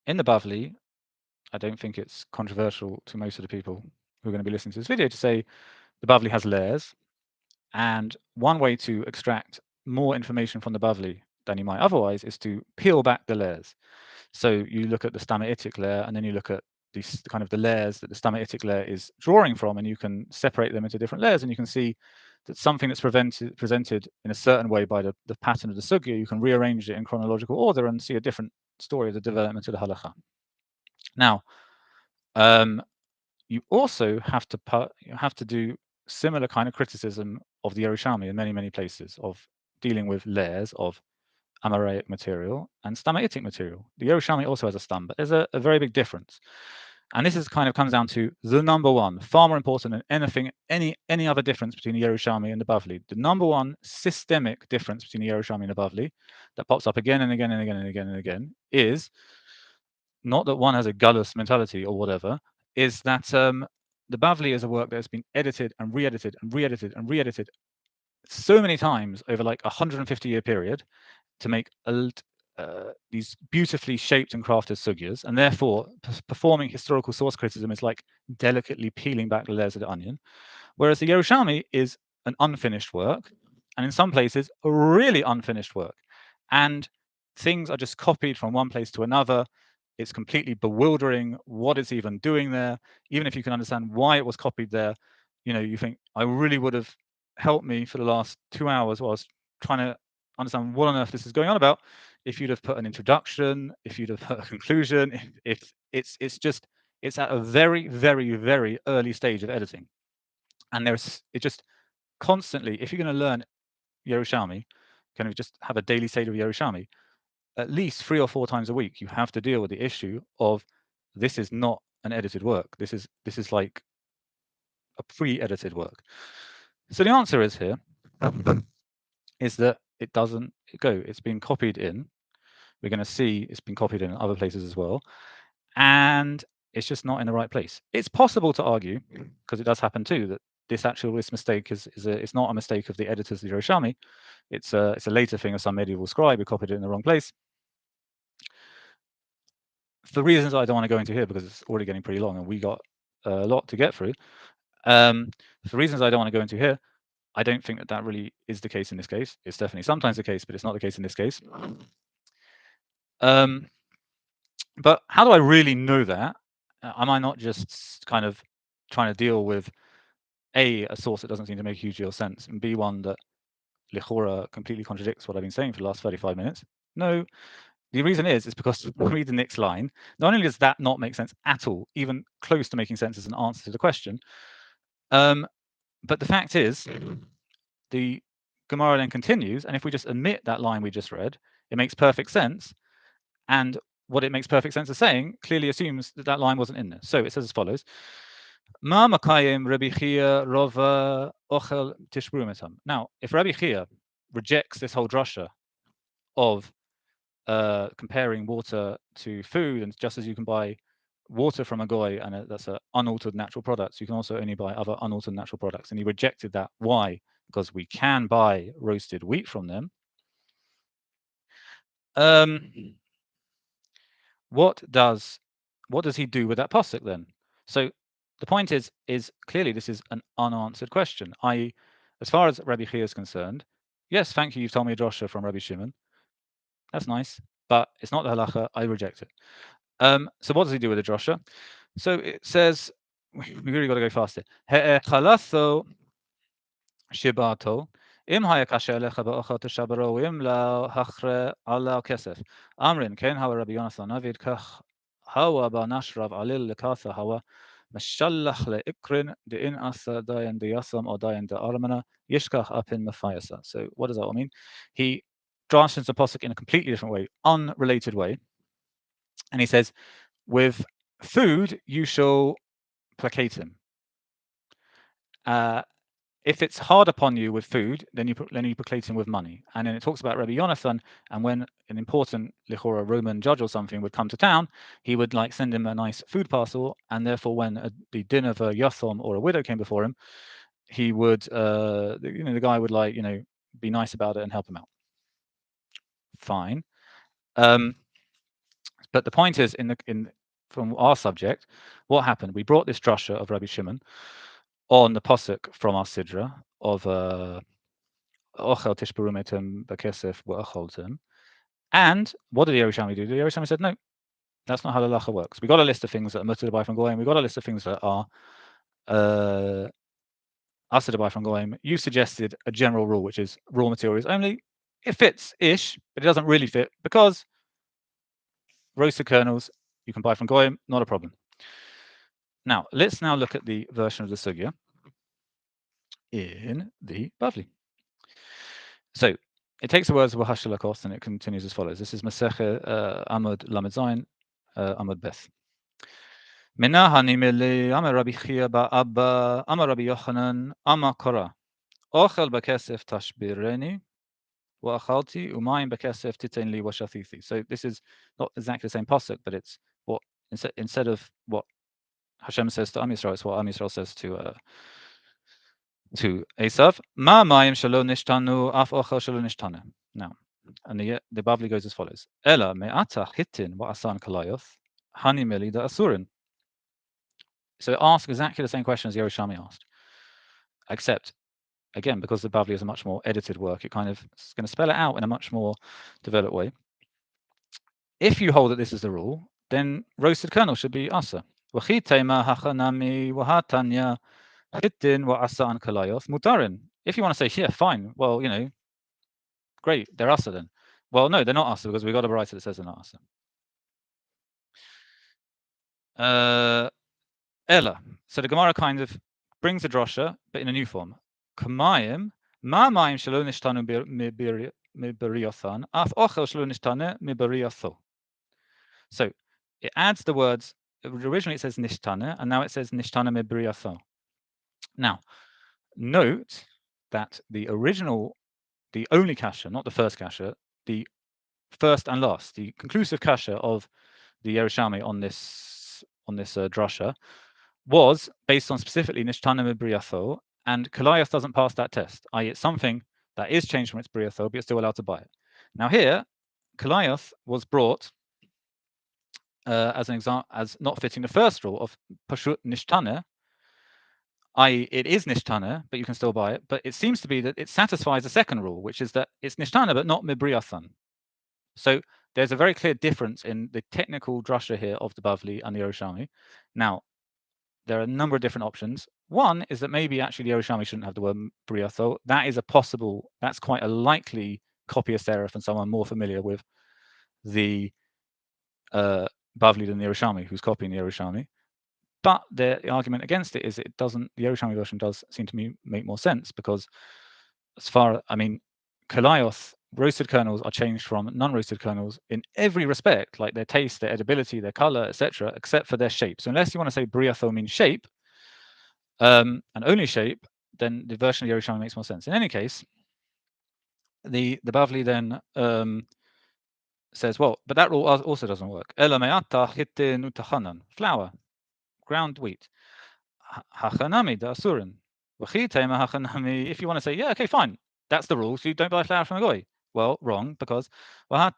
the Bavli, I don't think it's controversial to most of the people who are going to be listening to this video to say the Bavli has layers, and one way to extract more information from the Bavli than you might otherwise is to peel back the layers. So you look at the Stama'itic layer, and then you look at these kind of the layers that the Stama'itic layer is drawing from, and you can separate them into different layers, and you can see that something that's presented in a certain way by the pattern of the sugya, you can rearrange it in chronological order and see a different story of the development of the halakha. Now, you also have to do similar kind of criticism of the Yerushalmi in many places, of dealing with layers of Amoraic material and Stama'itic material. The Yerushalmi also has a stam, but there's a very big difference. And this is kind of comes down to the number one, far more important than any other difference between the Yerushalmi and the Bavli. The number one systemic difference between the Yerushalmi and the Bavli that pops up again and again and again and again and again is not that one has a gullus mentality or whatever, is that the Bavli is a work that has been edited and re-edited and re-edited and re-edited so many times over like a 150-year period to make these beautifully shaped and crafted sugyas, and therefore performing historical source criticism is like delicately peeling back the layers of the onion, whereas the Yerushalmi is an unfinished work, and in some places a really unfinished work, and things are just copied from one place to another. It's completely bewildering what it's even doing there. Even if you can understand why it was copied there, you think, I really would have helped me for the last 2 hours while I was trying to understand what on earth this is going on about if you'd have put an introduction, if you'd have put a conclusion. If it's at a very early stage of editing, and it just constantly, if you're going to learn Yerushalmi, kind of just have a daily seder of Yerushalmi, at least 3 or 4 times a week, you have to deal with the issue of this is not an edited work. This is like a pre-edited work. So the answer is here is that it doesn't go. It's been copied in. We're going to see it's been copied in other places as well, and it's just not in the right place. It's possible to argue, because it does happen too, that this mistake it's not a mistake of the editors of the Yerushalmi. It's a later thing of some medieval scribe who copied it in the wrong place. For reasons I don't want to go into here because it's already getting pretty long and we got a lot to get through. For reasons I don't want to go into here, I don't think that really is the case in this case. It's definitely sometimes the case, but it's not the case in this case. But how do I really know that? Am I not just kind of trying to deal with a source that doesn't seem to make a huge deal of sense, and B, one that lichora completely contradicts what I've been saying for the last 35 minutes? No. The reason is because read the next line. Not only does that not make sense at all, even close to making sense as an answer to the question, but the fact is, the Gemara then continues, and if we just omit that line we just read, it makes perfect sense. And what it makes perfect sense of saying clearly assumes that line wasn't in there. So it says as follows: Ma makayim Rabbi Chia rova ochel tishbrumitam. Now, if Rabbi Chia rejects this whole drasha of comparing water to food, and just as you can buy water from a goy and that's an unaltered natural product, so you can also only buy other unaltered natural products, and he rejected that. Why? Because we can buy roasted wheat from them. What does he do with that pasuk then? So the point is clearly this is an unanswered question. I.e., as far as Rabbi Chia is concerned, yes, thank you, you've told me a drasha from Rabbi Shimon. That's nice, but it's not the halacha. I reject it. So what does he do with the drasha? So it says, we really got to go faster. He'echalatho shibato im haya kasher lecha ba'ochel teshabaro im la hachre ala kesef amrin ken hawa Rabbi Yonathan Navid kach hawa ba'nashrav alil lekatha hawa mashallach leikrin de'in asa dayan deyasam or dayan de'armana yishkach apin mafayasa. So what does that all mean? He translates the pasuk in a completely different way, unrelated way, and he says, with food you shall placate him. If it's hard upon you with food, then you placate him with money. And then it talks about Rabbi Yonathan, and when an important lichora Roman judge or something would come to town, he would like send him a nice food parcel, and therefore when the din of a yathom or a widow came before him, he would the guy would like be nice about it and help him out. Fine. But the point is, in from our subject, what happened? We brought this drasha of Rabbi Shimon on the posuk from our Sidrah of Ochel tishperumetem bekesef v'acholtem. And what did the Yerushalmi do? The Yerushalmi said, no, that's not how the halacha works. We got a list of things that are mutter to buy from goyim. We got a list of things that are asur to buy from goyim. You suggested a general rule, which is raw materials only. It fits ish, but it doesn't really fit because roasted kernels you can buy from goyim, not a problem. Now let's look at the version of the sugya in the Bavli. So it takes the words of Wahashalakos and it continues as follows. This is Masechet Amud Lamed Zayin Amud Beth. Menahani mele Amar Rabbi Chia Ba'abba Amar Rabbi Yochanan Amar Korah Ochel Bakesef Tashbireni Wa'achalti Umayim Bakesef Titen Li Washathithi. So this is not exactly the same pasuk, but it's what instead of what Hashem says to Am Yisrael, it's what Am Yisrael says to Esav. Ma mayim shelo nishtanu af ochel shelo nishtanu. Now, and the Bavli goes as follows: Ela me'ata hitin wa'asan kalayoth hani meli da asurin. So it asks exactly the same question as Yerushalmi asked, except again because the Bavli is a much more edited work, it kind of is going to spell it out in a much more developed way. If you hold that this is the rule, then roasted kernel should be asa. Wachitema hachanami wahatanya. If you want to say, yeah, fine, well, great, they're asa then. Well, no, they're not asa because we got a writer that says they're not asa. Ella. So the Gemara kind of brings the drosha, but in a new form. Kamayim, ma mayim shelo nishtanu miberiothan, af ochel shelo nishtanu miberiotho. So it adds the words. Originally it says nishtana, and now it says nishtana miberiotho. Now, note that the only kasha, not the first kasha, the first and last, the conclusive kasha of the Yerushalmi on this drasha was based on specifically nishtana mibriatho, and Kalayas doesn't pass that test, i.e. it's something that is changed from its briatho, but you're still allowed to buy it. Now here, Kalayas was brought as an example, as not fitting the first rule of pashut nishtana, i.e. it is nishtana, but you can still buy it. But it seems to be that it satisfies the second rule, which is that it's nishtana, but not mibriathan. So there's a very clear difference in the technical drasha here of the Bavli and the Yerushalmi. Now, there are a number of different options. One is that maybe actually the Yerushalmi shouldn't have the word briatho. That's quite a likely copyist error from someone more familiar with the Bavli than the Yerushalmi, who's copying the Yerushalmi. But the argument against it is the Yerushalmi version does seem to make more sense because Kalayos, roasted kernels are changed from non-roasted kernels in every respect, like their taste, their edibility, their color, etc., except for their shape. So unless you want to say briatho means shape, and only shape, then the version of Yerushalmi makes more sense. In any case, the Bavli then says, well, but that rule also doesn't work. Flour, ground wheat. Hachanami da asurin. If you want to say, yeah, okay, fine, that's the rule, so you don't buy flour from a goy. Well, wrong, because flour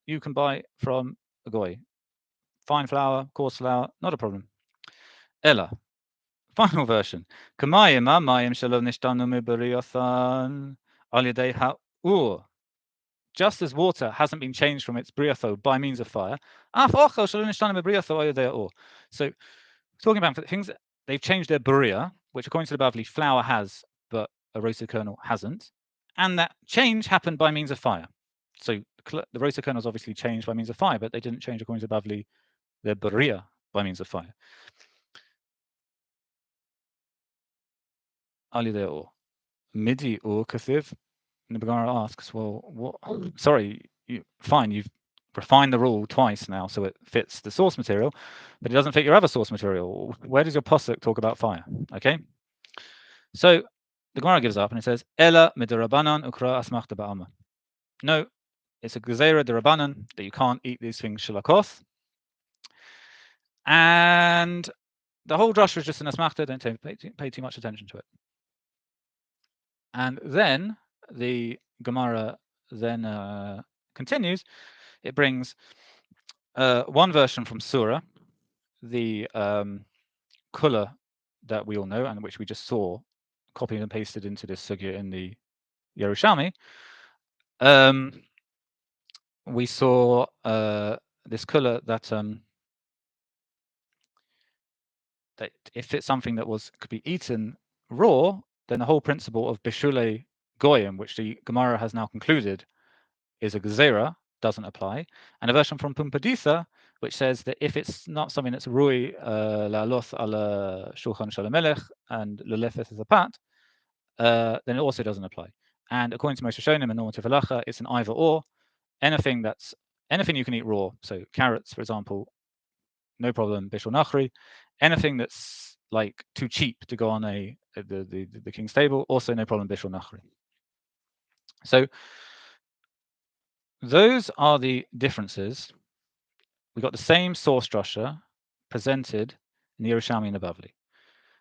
you can buy from a goy. Fine flour, coarse flour, not a problem. Ella, final version. Just as water hasn't been changed from its briatho by means of fire. So, talking about things that they've changed their bria, which according to the Bavli, flour has, but a roasted kernel hasn't, and that change happened by means of fire. So the roasted kernels obviously changed by means of fire, but they didn't change according to the Bavli their bria by means of fire. Midi or kathiv. And the Gemara asks, well, what? Sorry, fine, you've refined the rule twice now, so it fits the source material, but it doesn't fit your other source material. Where does your pasuk talk about fire? Okay, so the Gemara gives up and it says, "Ela midirabanan ukra asmachta ba'ama." No, it's a gezerah derabanan that you can't eat these things shalakoth, and the whole drasha is just an asmachta. Don't pay too much attention to it. And then the Gemara then continues. It brings one version from Surah, the Kula that we all know and which we just saw copied and pasted into this sugya in the Yerushalmi. We saw this Kula that if it's something that could be eaten raw, then the whole principle of Bishule Goyim, which the Gemara has now concluded is a Gezerah, doesn't apply. And a version from Pumpaditha, which says that if it's not something that's Rui La'aloth ala Shulchan Shel HaMelech and Lelefeth is a pat, then it also doesn't apply. And according to Moshe Shonim and normative halacha, it's an either or. Anything you can eat raw, so carrots, for example, no problem, Bishul Nachri. Anything that's like too cheap to go on the king's table, also no problem, Bishul Nachri. So those are the differences. We got the same source drasha presented in the Yerushalmi and the Bavli.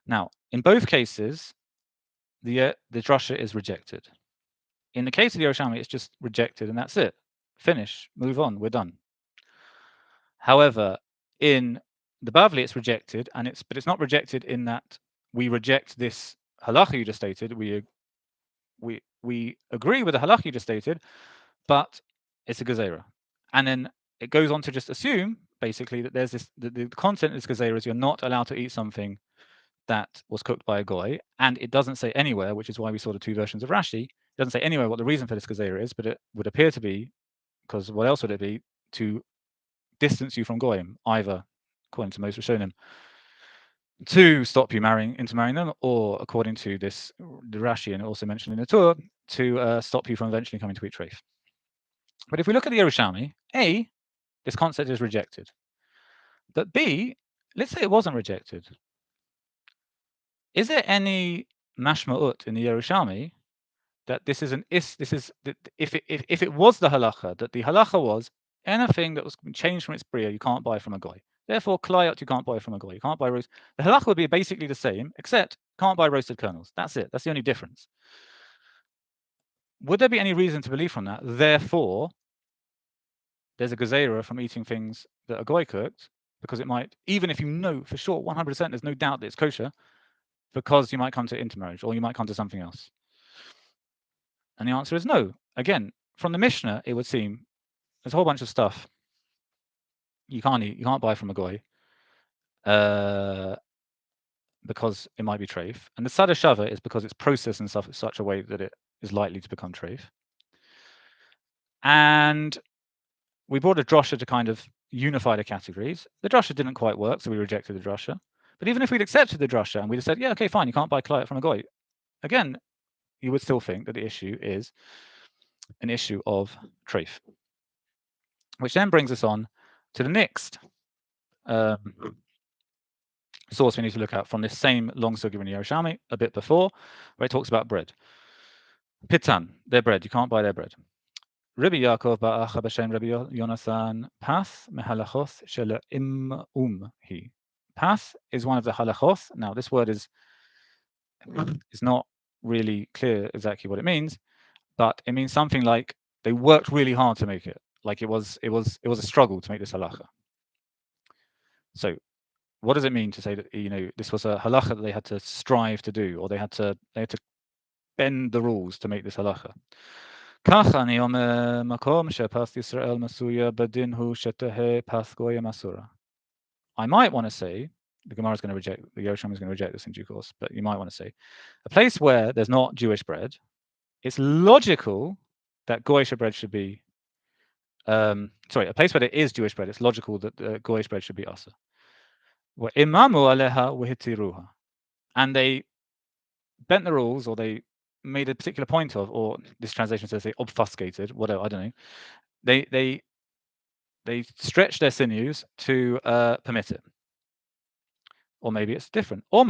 Now, in both cases, the drasha is rejected. In the case of the Yerushalmi, it's just rejected and that's it. Finish, move on, we're done. However, in the Bavli, it's rejected, but it's not rejected in that we reject this halacha you just stated. We agree with the halacha you just stated, but it's a gezerah. And then it goes on to just assume, basically, that there's this the content of this gezerah is you're not allowed to eat something that was cooked by a goy, and it doesn't say anywhere, which is why we saw the two versions of Rashi. It doesn't say anywhere what the reason for this gezerah is, but it would appear to be, because what else would it be, to distance you from goyim, either according to Moshe Shonim, to stop you intermarrying them, or according to the Rashi and also mentioned in the Torah, to stop you from eventually coming to eat treif. But if we look at the Yerushalmi, A, this concept is rejected. But B, let's say it wasn't rejected. Is there any mashma'ut in the Yerushalmi that if it was the halacha, that the halacha was anything that was changed from its bria, you can't buy from a goy. Therefore, klayot you can't buy from a goy. You can't buy roast. The halacha would be basically the same, except can't buy roasted kernels. That's it. That's the only difference. Would there be any reason to believe from that? Therefore, there's a gezerah from eating things that are goy cooked, because it might, even if you know for sure, 100%, there's no doubt that it's kosher, because you might come to intermarriage or you might come to something else. And the answer is no. Again, from the Mishnah, it would seem there's a whole bunch of stuff you can't eat, you can't buy from a goy, because it might be treif. And the Sidrah Shava is because it's processed in such a way that it is likely to become treif. And we brought a drasha to kind of unify the categories. The drasha didn't quite work, so we rejected the drasha. But even if we'd accepted the drasha and we'd said, yeah, okay, fine, you can't buy klayot from a goy, again, you would still think that the issue is an issue of treif. Which then brings us on to the next source we need to look at from this same long sugya in Yerushalmi, a bit before, where it talks about bread. Pitan, their bread, you can't buy their bread. Rabbi Yaakov ba'acha b'shem Rabbi Yonathan, path mehalachos shel hi. Path is one of the halachos. Now, this word is not really clear exactly what it means, but it means something like they worked really hard to make it. Like it was a struggle to make this halacha. So what does it mean to say that this was a halacha that they had to strive to do, or they had to bend the rules to make this halacha? I might want to say, the Gemara is going to reject, the Yerushalmi is going to reject this in due course, but you might want to say, a place where there's not Jewish bread, it's logical that goyish bread should be, a place where there is Jewish bread, it's logical that the goyish bread should be asa. And they bent the rules, or they made a particular point of, or this translation says they obfuscated, whatever, I don't know. They stretched their sinews to permit it. Or maybe it's different. Maybe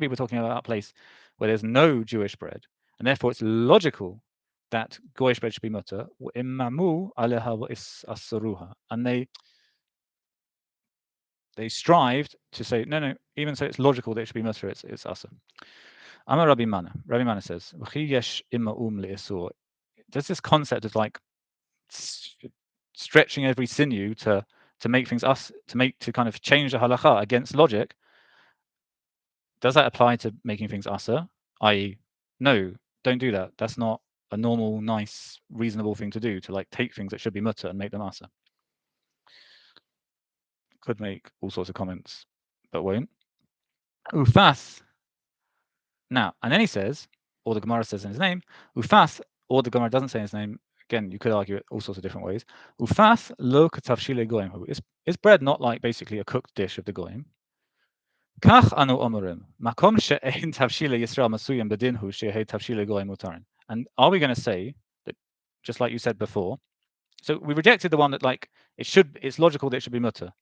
we're talking about a place where there's no Jewish bread, and therefore it's logical that goyish bread should be mutter. And they strived to say, no, even so it's logical that it should be mutter, it's asr. Amar Rabbi Mana. Rabbi Mana says, there's this concept of like stretching every sinew to make things to kind of change the halacha against logic. Does that apply to making things asr? I.e., no, don't do that. That's not a normal, nice, reasonable thing to do, to like take things that should be mutter and make them asr. Could make all sorts of comments, but won't. Ufas. Now, and then he says, or the Gemara says in his name, Ufas, or the Gemara doesn't say his name. Again, you could argue it all sorts of different ways. Ufas lo katavshile goyim. Is bread not like basically a cooked dish of the goyim? Kach anu omerim. Makom she'ein tavshile Yisrael masuyim bedinhu she'hei tavshile goyim mutarin. And are we going to say that, just like you said before, so we rejected the one that like it's logical that it should be mutter,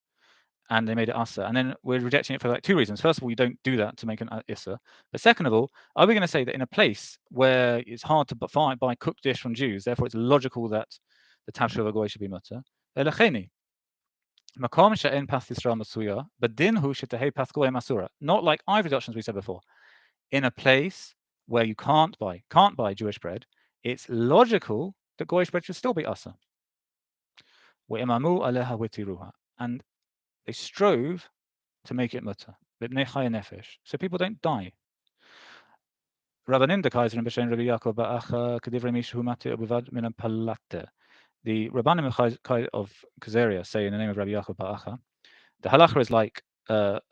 and they made it asa, and then we're rejecting it for like two reasons. First of all, you don't do that to make an issa, but second of all, are we going to say that in a place where it's hard to buy cooked dish from Jews, therefore it's logical that the tavshil of a goy should be mutter? Makom she'en path Yisrael masuya, but din hu shetahei path goy masura. Not like either reductions we said before. In a place where you can't buy Jewish bread, it's logical that goyish bread should still be asa. Ve'imamu aleha v'tiruha, and they strove to make it mutter, so people don't die. Rabbanim dekaiser and b'shem Rabbi Yaakov ba'acha k'divrei mishu mati u'bivad min palate. The Rabbanim of Kazaria say in the name of Rabbi Yaakov ba'acha, the halacha is like the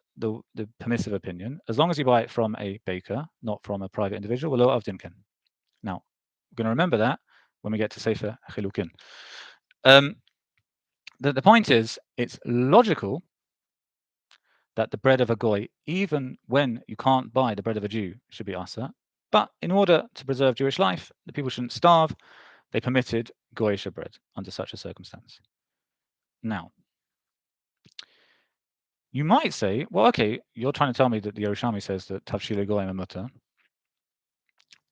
permissive opinion, as long as you buy it from a baker, not from a private individual. Now, we're going to remember that when we get to Sefer Chilukin. The point is, it's logical that the bread of a goy, even when you can't buy the bread of a Jew, should be asa. But in order to preserve Jewish life, the people shouldn't starve, they permitted goyish bread under such a circumstance. Now, you might say, well, okay, you're trying to tell me that the Yerushalmi says that tavshile goyim are mutter.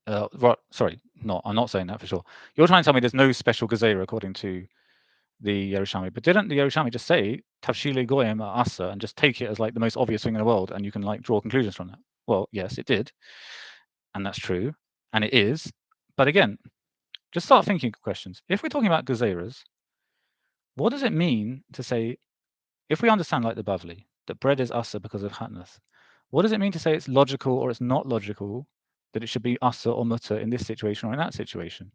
I'm not saying that for sure. You're trying to tell me there's no special gezerah according to the Yerushalmi, but didn't the Yerushalmi just say tavshile goyim are asa and just take it as like the most obvious thing in the world, and you can like draw conclusions from that? Well, yes, it did, and that's true, and it is. But again, just start thinking questions. If we're talking about gezerahs, what does it mean to say, if we understand like the Bavli, that bread is asa because of chatnas, what does it mean to say it's logical or it's not logical that it should be asa or mutter in this situation or in that situation?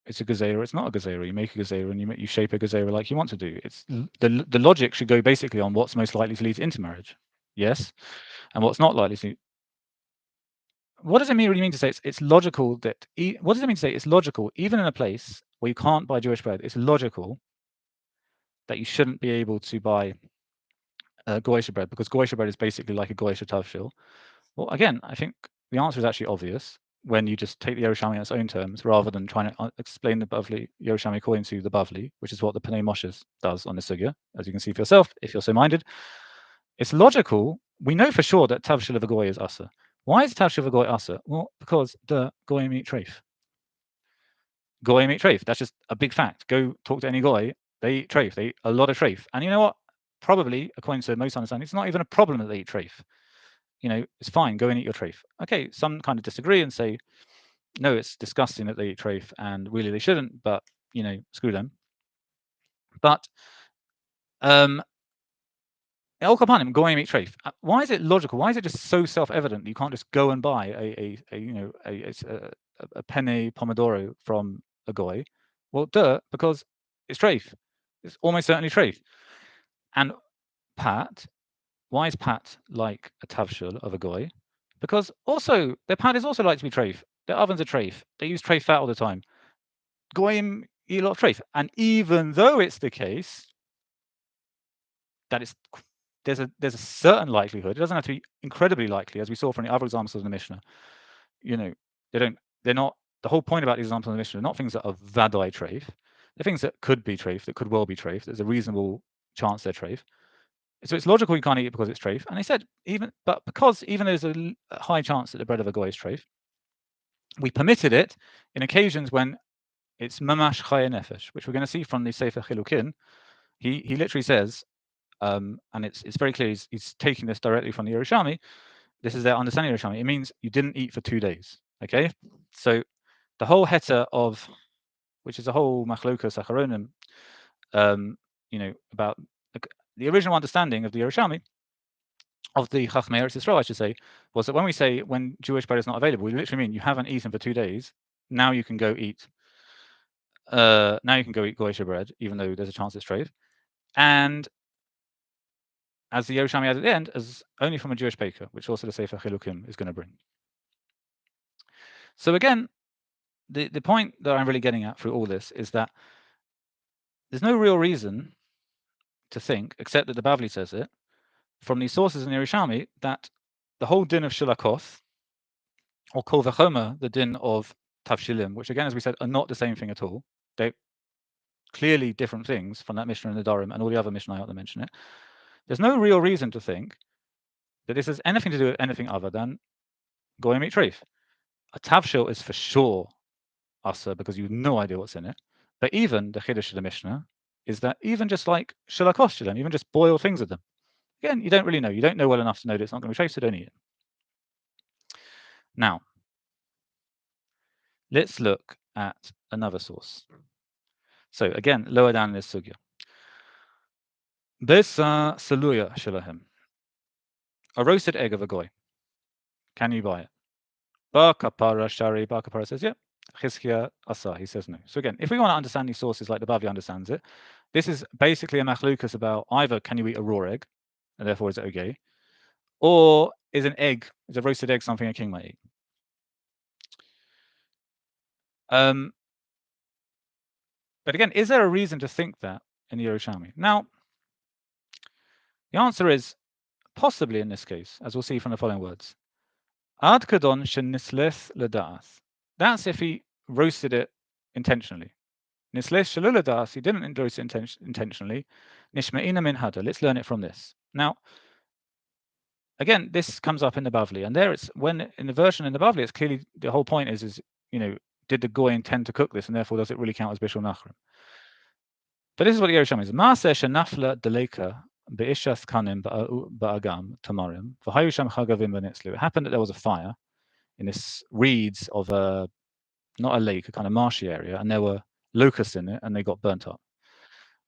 It's a gezerah, it's not a gezerah. You make a gezerah and you shape a gezerah like you want to do. It's the logic should go basically on what's most likely to lead to intermarriage, yes, and what's not likely to. What does it really mean to say it's logical that? What does it mean to say it's logical even in a place where you can't buy Jewish bread? It's logical that you shouldn't be able to buy goyish bread, because goyish bread is basically like a goyish tavshil. Well, again, I think the answer is actually obvious when you just take the Yerushalmi on its own terms, rather than trying to explain the Bavli Yerushalmi according to the Bavli, which is what the Pnei Moshe does on the sugya, as you can see for yourself, if you're so minded. It's logical. We know for sure that tavshil of a goy is asa. Why is tavshil of a goy asa? Well, because the goyim eat treif. Goyim eat treif. That's just a big fact. Go talk to any goy. They eat treif. They eat a lot of treif. And you know what? Probably, according to most understanding, it's not even a problem that they eat treif. It's fine. Go and eat your treif. Okay, some kind of disagree and say, no, it's disgusting that they eat treif, and really they shouldn't. But screw them. But El Kapanim, goyim eat treif. Why is it logical? Why is it just so self-evident that you can't just go and buy a penne pomodoro from a goy? Well, because it's treif. It's almost certainly treif. And pat, why is pat like a tavshul of a goy? Because also their pat is also like to be treif. Their ovens are treif. They use treif fat all the time. Goyim eat a lot of treif. And even though it's the case that there's a certain likelihood, it doesn't have to be incredibly likely, as we saw from the other examples of the Mishnah. They're not, the whole point about these examples of the Mishnah are not things that are vadai treif. They're things that could be treif, that could well be treif. There's a reasonable chance they're treif. So it's logical you can't eat it because it's treif. And they said, because there's a high chance that the bread of a goy is treif, we permitted it in occasions when it's mamash chaya nefesh, which we're going to see from the Sefer Chilukin, He literally says, and it's very clear. He's taking this directly from the Yerushalmi. This is their understanding of Yerushalmi. It means you didn't eat for 2 days. Okay, so the whole heta of, which is a whole machlokas acharonim, about the original understanding of the Yerushalmi, of the Chachmei Eretz Yisrael, I should say, was that when we say when Jewish bread is not available, we literally mean you haven't eaten for 2 days. Now you can go eat. Now you can go eat goyish bread, even though there's a chance it's treif. And as the Yerushalmi adds at the end, as only from a Jewish baker, which also the Sefer Chilukim is going to bring. So again, the point that I'm really getting at through all this is that there's no real reason to think, except that the Bavli says it, from these sources in the Yerushalmi, that the whole din of Shilakoth, or Kol V'chomer, the din of Tavshilim, which again, as we said, are not the same thing at all. They're clearly different things from that Mishnah in the Devarim and all the other Mishnah that mention it. There's no real reason to think that this has anything to do with anything other than Goyim Treif. A Tavshil is for sure Asa because you have no idea what's in it. But even the Chiddush of the Mishnah is that even just like Shilakoth Shilim, even just boiled things of them. Again, you don't really know. You don't know well enough to know that it's not going to be treif, so don't eat it. Now, let's look at another source. So again, lower down in this sugya. Besa saluya shalahim. A roasted egg of a goy. Can you buy it? Bar kapara shari. Bar kapara says, yep. Chizkiya asa. He says no. So again, if we want to understand these sources like the Bavli understands it, this is basically a machlukas about either can you eat a raw egg, and therefore is it okay, or is a roasted egg something a king might eat? But again, is there a reason to think that in the Yerushalmi? Now, the answer is possibly in this case, as we'll see from the following words. Ad kadon shenisles leda'as. That's if he roasted it intentionally. Nisles shalul leda'as, he didn't roast it intentionally. Nishma'ina min hada. Let's learn it from this. Now, again, this comes up in the Bavli, and there it's when in the version in the Bavli, it's clearly the whole point is did the goy intend to cook this, and therefore does it really count as Bishul Nachrim? But this is what the Yerushalmi is. Maaseh shenafla deleka be'ishas kanim ba'agam tamarim v'hayu sham chagavim b'nitzlu. It happened that there was a fire in this reeds of not a lake, a kind of marshy area, and there were locusts in it, and they got burnt up.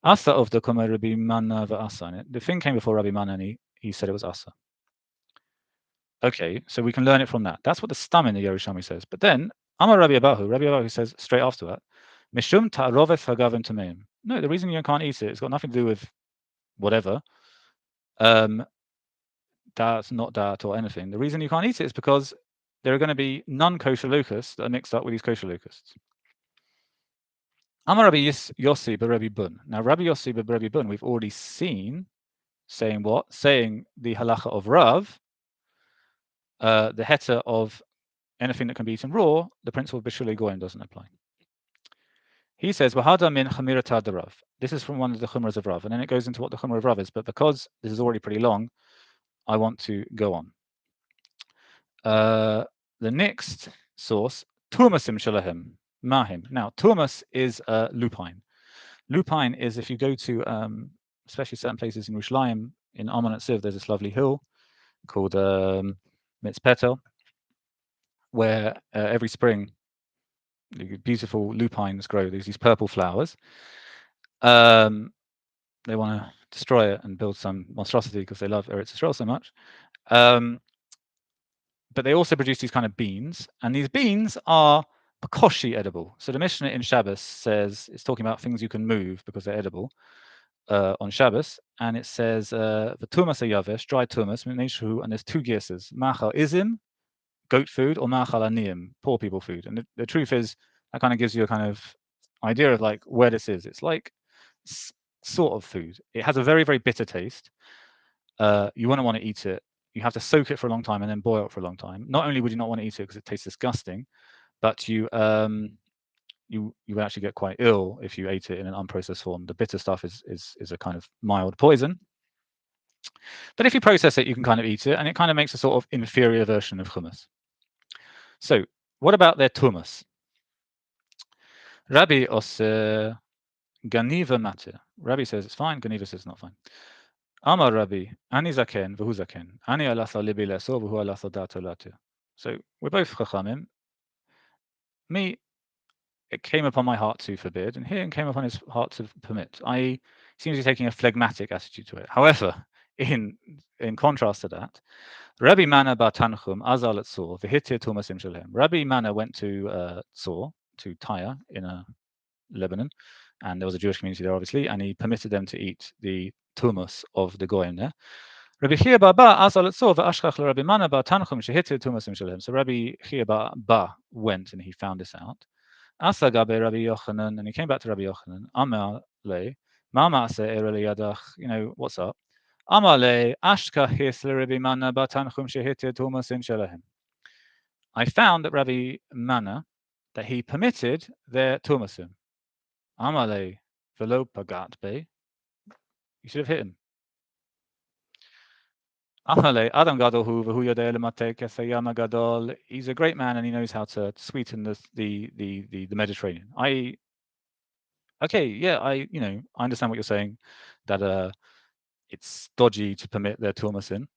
Asa of the Kumer Rabbi Mana v'Asa. The thing came before Rabbi Mana, and he said it was Asa. Okay, so we can learn it from that. That's what the stam in the Yerushalmi says. But then Amar Rabbi Abahu says straight after that, Mishum ta'aroveth hagavim tameim. No, the reason you can't eat it, it's got nothing to do with whatever. That's not that or anything. The reason you can't eat it is because there are going to be non-kosher locusts that are mixed up with these kosher locusts. Amar Rabbi Yossi b'Rabbi Bun. Now, Rabbi Yossi b'Rabbi Bun, we've already seen saying what? Saying the halacha of Rav, the heta of anything that can be eaten raw, the principle of Bishul Goyim doesn't apply. He says, Wahada min chamirata de Rav. This is from one of the chumras of Rav, and then it goes into what the chumra of Rav is, but because this is already pretty long, I want to go on. The next source, Turmasim Shalahim, Mahim. Now, Turmas is lupine. Lupine is, if you go to, especially certain places in Yerushalmi, in Amon at Siv, there's this lovely hill called Mitzpetel, where every spring beautiful lupines grow. There's these purple flowers. They want to destroy it and build some monstrosity because they love Eretz Yisrael so much. But they also produce these kind of beans, and these beans are pakoshi edible. So the Mishnah in Shabbos says it's talking about things you can move because they're edible on Shabbos, and it says the tumas yavesh, dry tumas, and there's two gearses, machal izim, goat food, or machal aniyim, poor people food. And the truth is that kind of gives you a kind of idea of like where this is. It's like sort of food. It has a very, very bitter taste. You wouldn't want to eat it. You have to soak it for a long time and then boil it for a long time. Not only would you not want to eat it because it tastes disgusting, but you would actually get quite ill if you ate it in an unprocessed form. The bitter stuff is a kind of mild poison. But if you process it, you can kind of eat it, and it kind of makes a sort of inferior version of hummus. So what about their tumas? Rabbi Oseh Ganiva Matir. Rabbi says it's fine. Ganiva says it's not fine. Amar Rabbi, ani zaken v'hu zaken, ani alatha libi le'asor v'hu alatha dato latir. So we're both chachamim. Me, it came upon my heart to forbid, and here it came upon his heart to permit. I seems to be taking a phlegmatic attitude to it. However, in contrast to that, Rabbi Mana bar Tanchum azal at Tzor v'hitir tumasim shalem. Rabbi Mana went to Tzor, to Tyre in Lebanon, and there was a Jewish community there, obviously, and he permitted them to eat the tumas of the goyim there. Rabbi Chia bar Ba azal at Tzor v'ashchach Rabbi Mana bar Tanchum shehitir tumasim shalem. So Rabbi Chia bar Ba went and he found this out. Asa gabe Rabbi Yochanan, and he came back to Rabbi Yochanan. Amar le, ma ma'aseh ere liyadach. You know, what's up? Amar le, ashka his Rabbi Mana bar Tanchum shehitir tumasim shalahem. I found that Rabbi Mana, that he permitted their tumasim. Amar le, velo pagat be. You should have hit him. Amar le, Adam gadol hu v'hu yodeh lemateh kesayam gadol. He's a great man and he knows how to sweeten the Mediterranean. Okay, yeah, I understand what you're saying, that it's dodgy to permit their tumasin.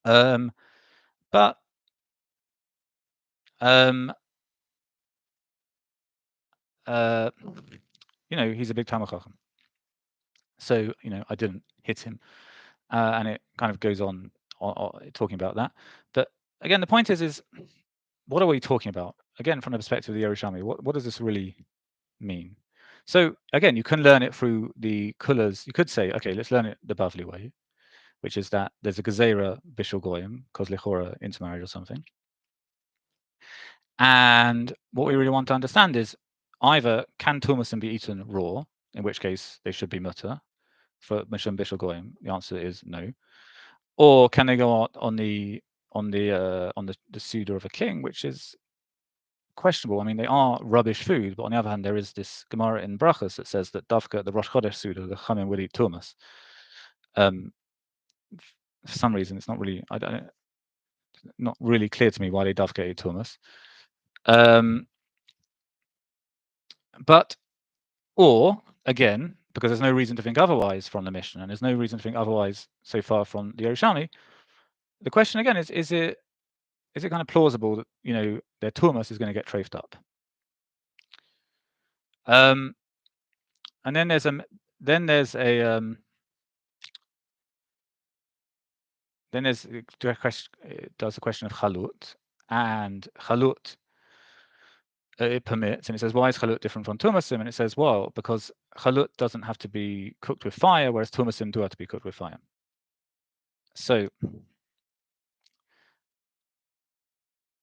But he's a big Talmud Chacham. So, I didn't hit him. And it kind of goes on talking about that. But again, the point is what are we talking about? Again, from the perspective of the Yerushalmi, what does this really mean? So again, you can learn it through the kulas. You could say, okay, let's learn it the Bavli way, which is that there's a gezerah bishul goyim, cause lichora intermarriage or something. And what we really want to understand is either can tumasim be eaten raw, in which case they should be mutter. For mishum bishul goyim, the answer is no. Or can they go out on the Sidrah of a king, which is questionable. I mean, they are rubbish food, but on the other hand, there is this Gemara in Brachas that says that Davka, the Rosh Chodesh Suda, the Chamim will eat tumas. For some reason, it's not really clear to me why they Davka eat tumas. Or again, because there's no reason to think otherwise from the Mishnah, and there's no reason to think otherwise so far from the Yerushalmi. The question again is it kind of plausible that their tumas is going to get trafed up? And then there's a question of chalut, and chalut it permits, and it says, why is chalut different from tumasim? And it says, well, because chalut doesn't have to be cooked with fire, whereas tumasim do have to be cooked with fire. So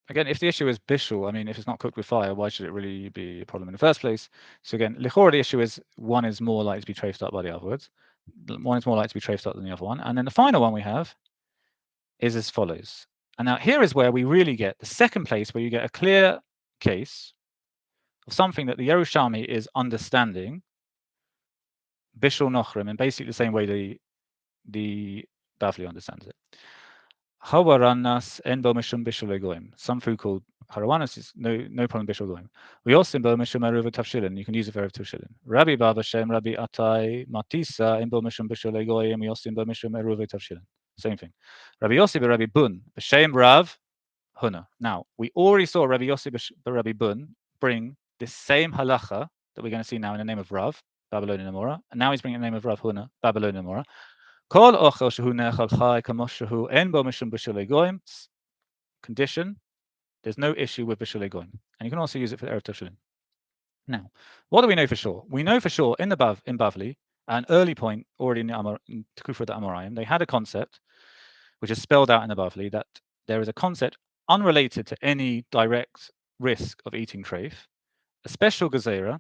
again, if the issue is bishul, I mean, if it's not cooked with fire, why should it really be a problem in the first place? So again, lichora, the issue is one is more likely to be traced up by the other words. One is more likely to be traced up than the other one. And then the final one we have is as follows. And now here is where we really get the second place where you get a clear case of something that the Yerushalmi is understanding Bishul Nochrim in basically the same way the Bavli understands it. Hawaranas en bo mishum bishul egoim. Some food called harawanas is no problem bishul egoim. We also in bo mishum eruv tavshilin. You can use it for eruv tavshilin. Rabbi Baba Shem, Rabbi Atai Matisa in bo mishum bishul egoim. We also in bo mishum eruv tavshilin. Same thing. Rabbi Yossi be Rabbi Bun b'Shem Rav Huna. Now we already saw Rabbi Yossi be Rabbi Bun bring this same halacha that we're going to see now in the name of Rav, Babylonian Amora, and now he's bringing the name of Rav Huna, Babylonian Amora. Condition, there's no issue with bishul egoim, and you can also use it for erev tavshilin. Now, what do we know for sure? We know for sure in Bavli, at an early point already in Tekufra the Amoraim, they had a concept which is spelled out in the Bavli, that there is a concept unrelated to any direct risk of eating treif, a special gezerah,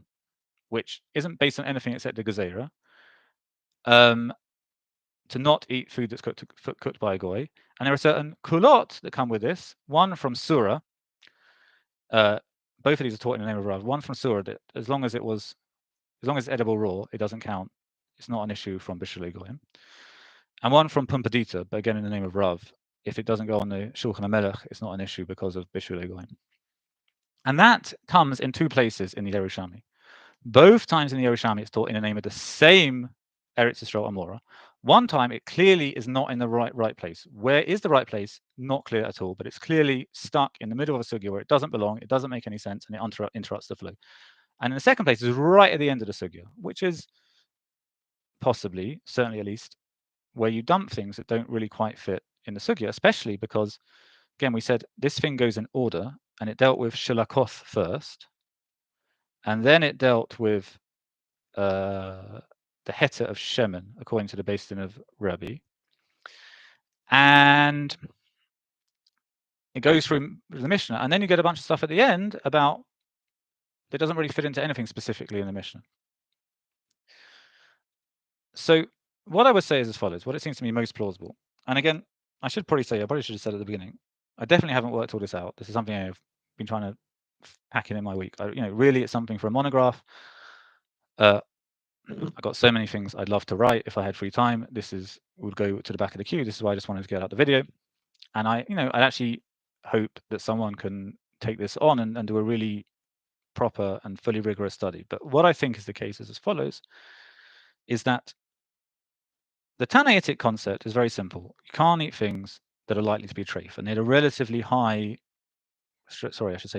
which isn't based on anything except the gezerah, to not eat food that's cooked by a goy. And there are certain kulot that come with this. One from Surah. Both of these are taught in the name of Rav. One from Surah that as long as it's edible raw, it doesn't count. It's not an issue from Bishul Goyim. And one from Pumpadita, but again in the name of Rav. If it doesn't go on the Shulchan HaMelech, it's not an issue because of Bishul Goyim. And that comes in two places in the Yerushalmi. Both times in the Yerushalmi it's taught in the name of the same Eretz Yisrael Amora. One time it clearly is not in the right place. Where is the right place? Not clear at all, but it's clearly stuck in the middle of a sugya where it doesn't belong, it doesn't make any sense, and it interrupts the flow. And in the second place is right at the end of the sugya, which is possibly, certainly at least, where you dump things that don't really quite fit in the sugya, especially because, again, we said this thing goes in order, and it dealt with Shalakoth first, and then it dealt with the Heta of Shemen, according to the Beis Din of Rabbi. And it goes through the Mishnah, and then you get a bunch of stuff at the end about that doesn't really fit into anything specifically in the Mishnah. So what I would say is as follows, what it seems to me most plausible. And again, I probably should have said at the beginning, I definitely haven't worked all this out. This is something I've been trying to pack in my week. Really it's something for a monograph. I've got so many things I'd love to write if I had free time. Would go to the back of the queue. This is why I just wanted to get out the video. And I actually hope that someone can take this on and do a really proper and fully rigorous study. But what I think is the case is as follows, is that the Tannaitic concept is very simple. You can't eat things that are likely to be treif, and they had a relatively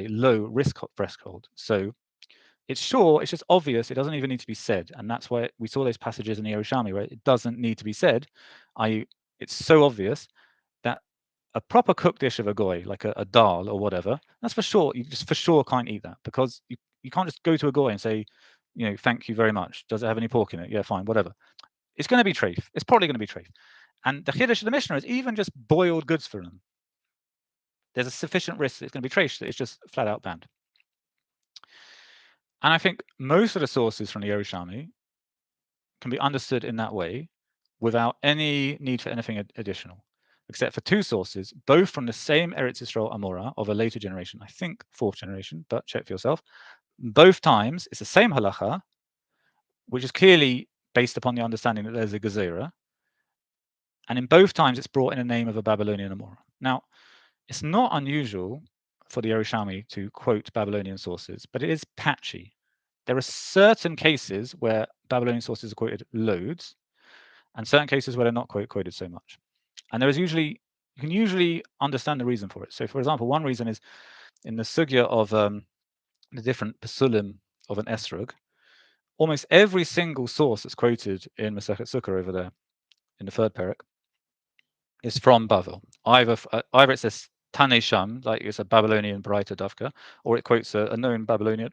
low risk threshold. So it's just obvious. It doesn't even need to be said, and that's why we saw those passages in the Yerushalmi where it doesn't need to be said. It's so obvious that a proper cooked dish of a goy, like a dal or whatever, that's for sure. You just for sure can't eat that because you can't just go to a goy and say, thank you very much. Does it have any pork in it? Yeah, fine, whatever. It's going to be treif. It's probably going to be treif. And the chiddush of the Mishnah is even just boiled goods for them. There's a sufficient risk that it's going to be treif that it's just flat out banned. And I think most of the sources from the Yerushalmi can be understood in that way without any need for anything additional, except for two sources, both from the same Eretz Yisrael Amora of a later generation, I think 4th generation, but check for yourself. Both times it's the same halacha, which is clearly based upon the understanding that there's a gezerah, and in both times it's brought in the name of a Babylonian Amora. Now, it's not unusual for the Yerushalmi to quote Babylonian sources, but it is patchy. There are certain cases where Babylonian sources are quoted loads, and certain cases where they're not quoted so much. And you can usually understand the reason for it. So, for example, one reason is in the sugya of the different pasulim of an esrog, almost every single source that's quoted in Masechet Sukkah over there in the third parak is from Bavel. Either it says Tanei Sham, like it's a Babylonian Baraita Dafka, or it quotes a known Babylonian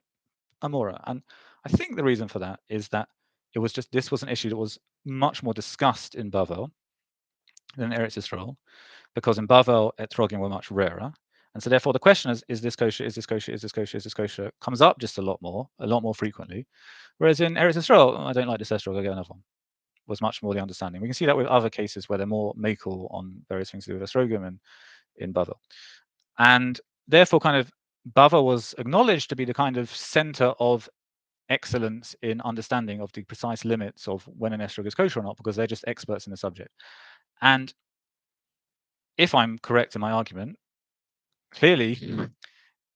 Amora. And I think the reason for that is that this was an issue that was much more discussed in Bavel than Eretz Yisrael, because in Bavel etrogim were much rarer. And so therefore the question is this kosher, is this kosher, is this kosher, is this kosher, comes up just a lot more frequently. Whereas in Eretz Yisrael, I don't like this estrog, I get another one, was much more the understanding. We can see that with other cases where they're more makel on various things to do with estrogim and in Bavel. And therefore kind of Bavel was acknowledged to be the kind of center of excellence in understanding of the precise limits of when an estrog is kosher or not, because they're just experts in the subject. And if I'm correct in my argument, clearly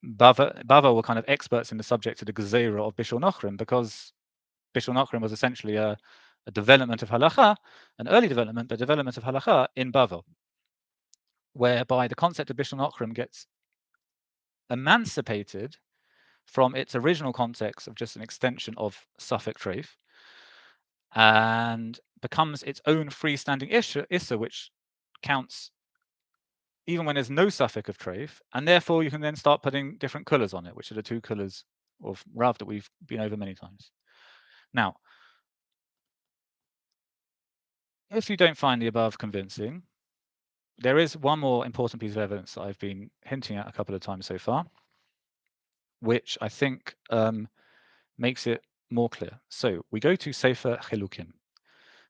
Bava were kind of experts in the subject of the gezerah of Bishul Nochrim, because Bishul Nochrim was essentially a development of halacha, an early development, but development of halacha in Bavel, whereby the concept of Bishul Nochrim gets emancipated from its original context of just an extension of Suffolk treif and becomes its own freestanding issa, which counts even when there's no suffix of treif, and therefore you can then start putting different colours on it, which are the two colours of Rav that we've been over many times. Now, if you don't find the above convincing, there is one more important piece of evidence that I've been hinting at a couple of times so far, which I think makes it more clear. So we go to Sefer Chilukim.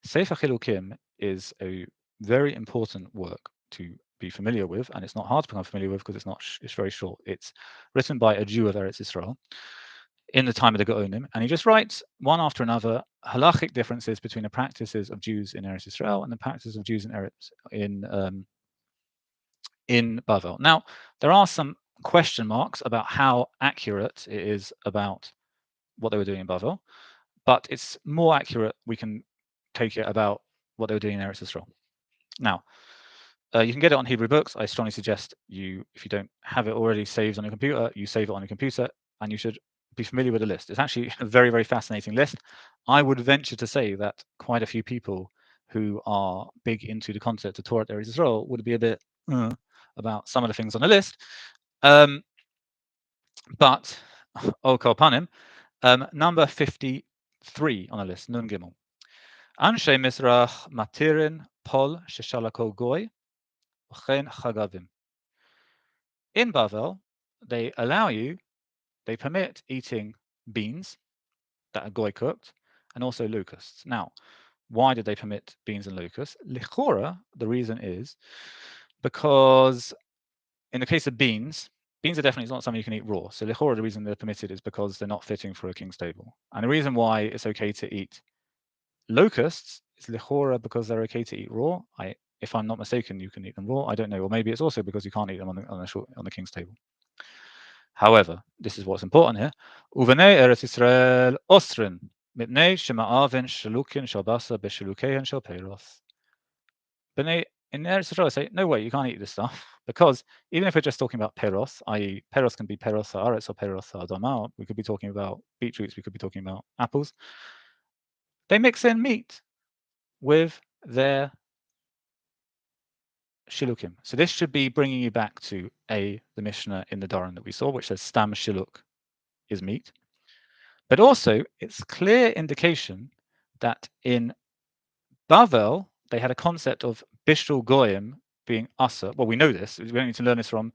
Sefer Chilukim is a very important work to be familiar with, and it's not hard to become familiar with because it's very short. It's written by a Jew of Eretz Yisrael in the time of the Gaonim, and he just writes one after another halachic differences between the practices of Jews in Eretz Yisrael and the practices of Jews in Bavel. Now, there are some question marks about how accurate it is about what they were doing in Bavel, but it's more accurate. We can take it about what they were doing in Eretz Yisrael. Now, you can get it on Hebrew books. I strongly suggest you, if you don't have it already saved on your computer, you save it on your computer, and you should be familiar with the list. It's actually a very, very fascinating list. I would venture to say that quite a few people who are big into the concept of Torah Eretz Yisrael would be a bit about some of the things on the list. But Ol Kol Panim, number 53 on the list, Nun Gimel. Anshe Mizrach Matirin Pol Sheshalako Goy Chen Chagavim. In Bavel, they permit eating beans that are goy cooked, and also locusts. Now, why did they permit beans and locusts? Lichora, the reason is because in the case of beans are definitely not something you can eat raw. So lichora, the reason they're permitted is because they're not fitting for a king's table. And the reason why it's okay to eat locusts is lichora because they're okay to eat raw. If I'm not mistaken, you can eat them raw. I don't know, or maybe it's also because you can't eat them on the king's table. However, this is what's important here. Uvenei Eretz Yisrael osrin mitnei shema'avin shalukin shalbasa beshalukeihen shel peiros. B'nei in Eretz Yisrael say no way, you can't eat this stuff, because even if we're just talking about peros, i.e. peros can be peros haaretz or peros ha'adama, we could be talking about beetroots, we could be talking about apples. They mix in meat with their shilukim. So this should be bringing you back to the Mishnah in the Devarim that we saw, which says stam shiluk is meat. But also, it's clear indication that in Bavel, they had a concept of Bishul Goyim being Asa. Well, we know this. We don't need to learn this from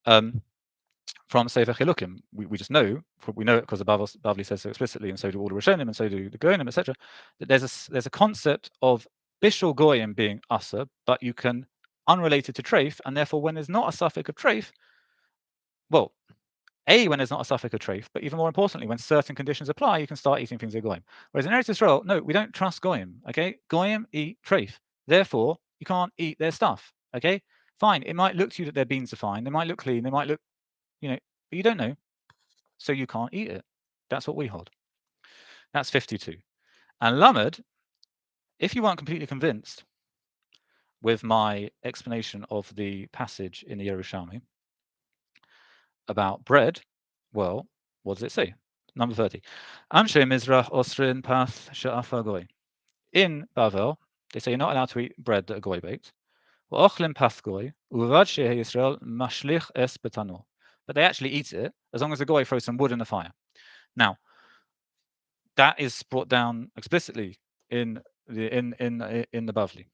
Sefer Chilukim. We just know. We know it because the Bavli says so explicitly, and so do all the Rishonim, and so do the Goyim, etc. That there's a concept of Bishul Goyim being Asa, but you can unrelated to treif, and therefore when there's not a suffix of treif, well, when there's not a suffix of treif, but even more importantly, when certain conditions apply, you can start eating things that are goyim. Whereas in Eretz Yisrael, no, we don't trust goyim. Okay, goyim eat treif, therefore you can't eat their stuff. Okay, fine. It might look to you that their beans are fine. They might look clean. They might look, but you don't know, so you can't eat it. That's what we hold. That's 52. And Lamed, if you weren't completely convinced with my explanation of the passage in the Yerushalmi about bread, well, what does it say? Number 30. Anshe Mizrach Osrin Path Sha'afa Goy. In Bavel, they say you're not allowed to eat bread that are goy baked. Ochlim Path Goy, Uvad Shehe Yisrael Mashlich Es Betanur. But they actually eat it as long as the goy throws some wood in the fire. Now, that is brought down explicitly in the Bavli.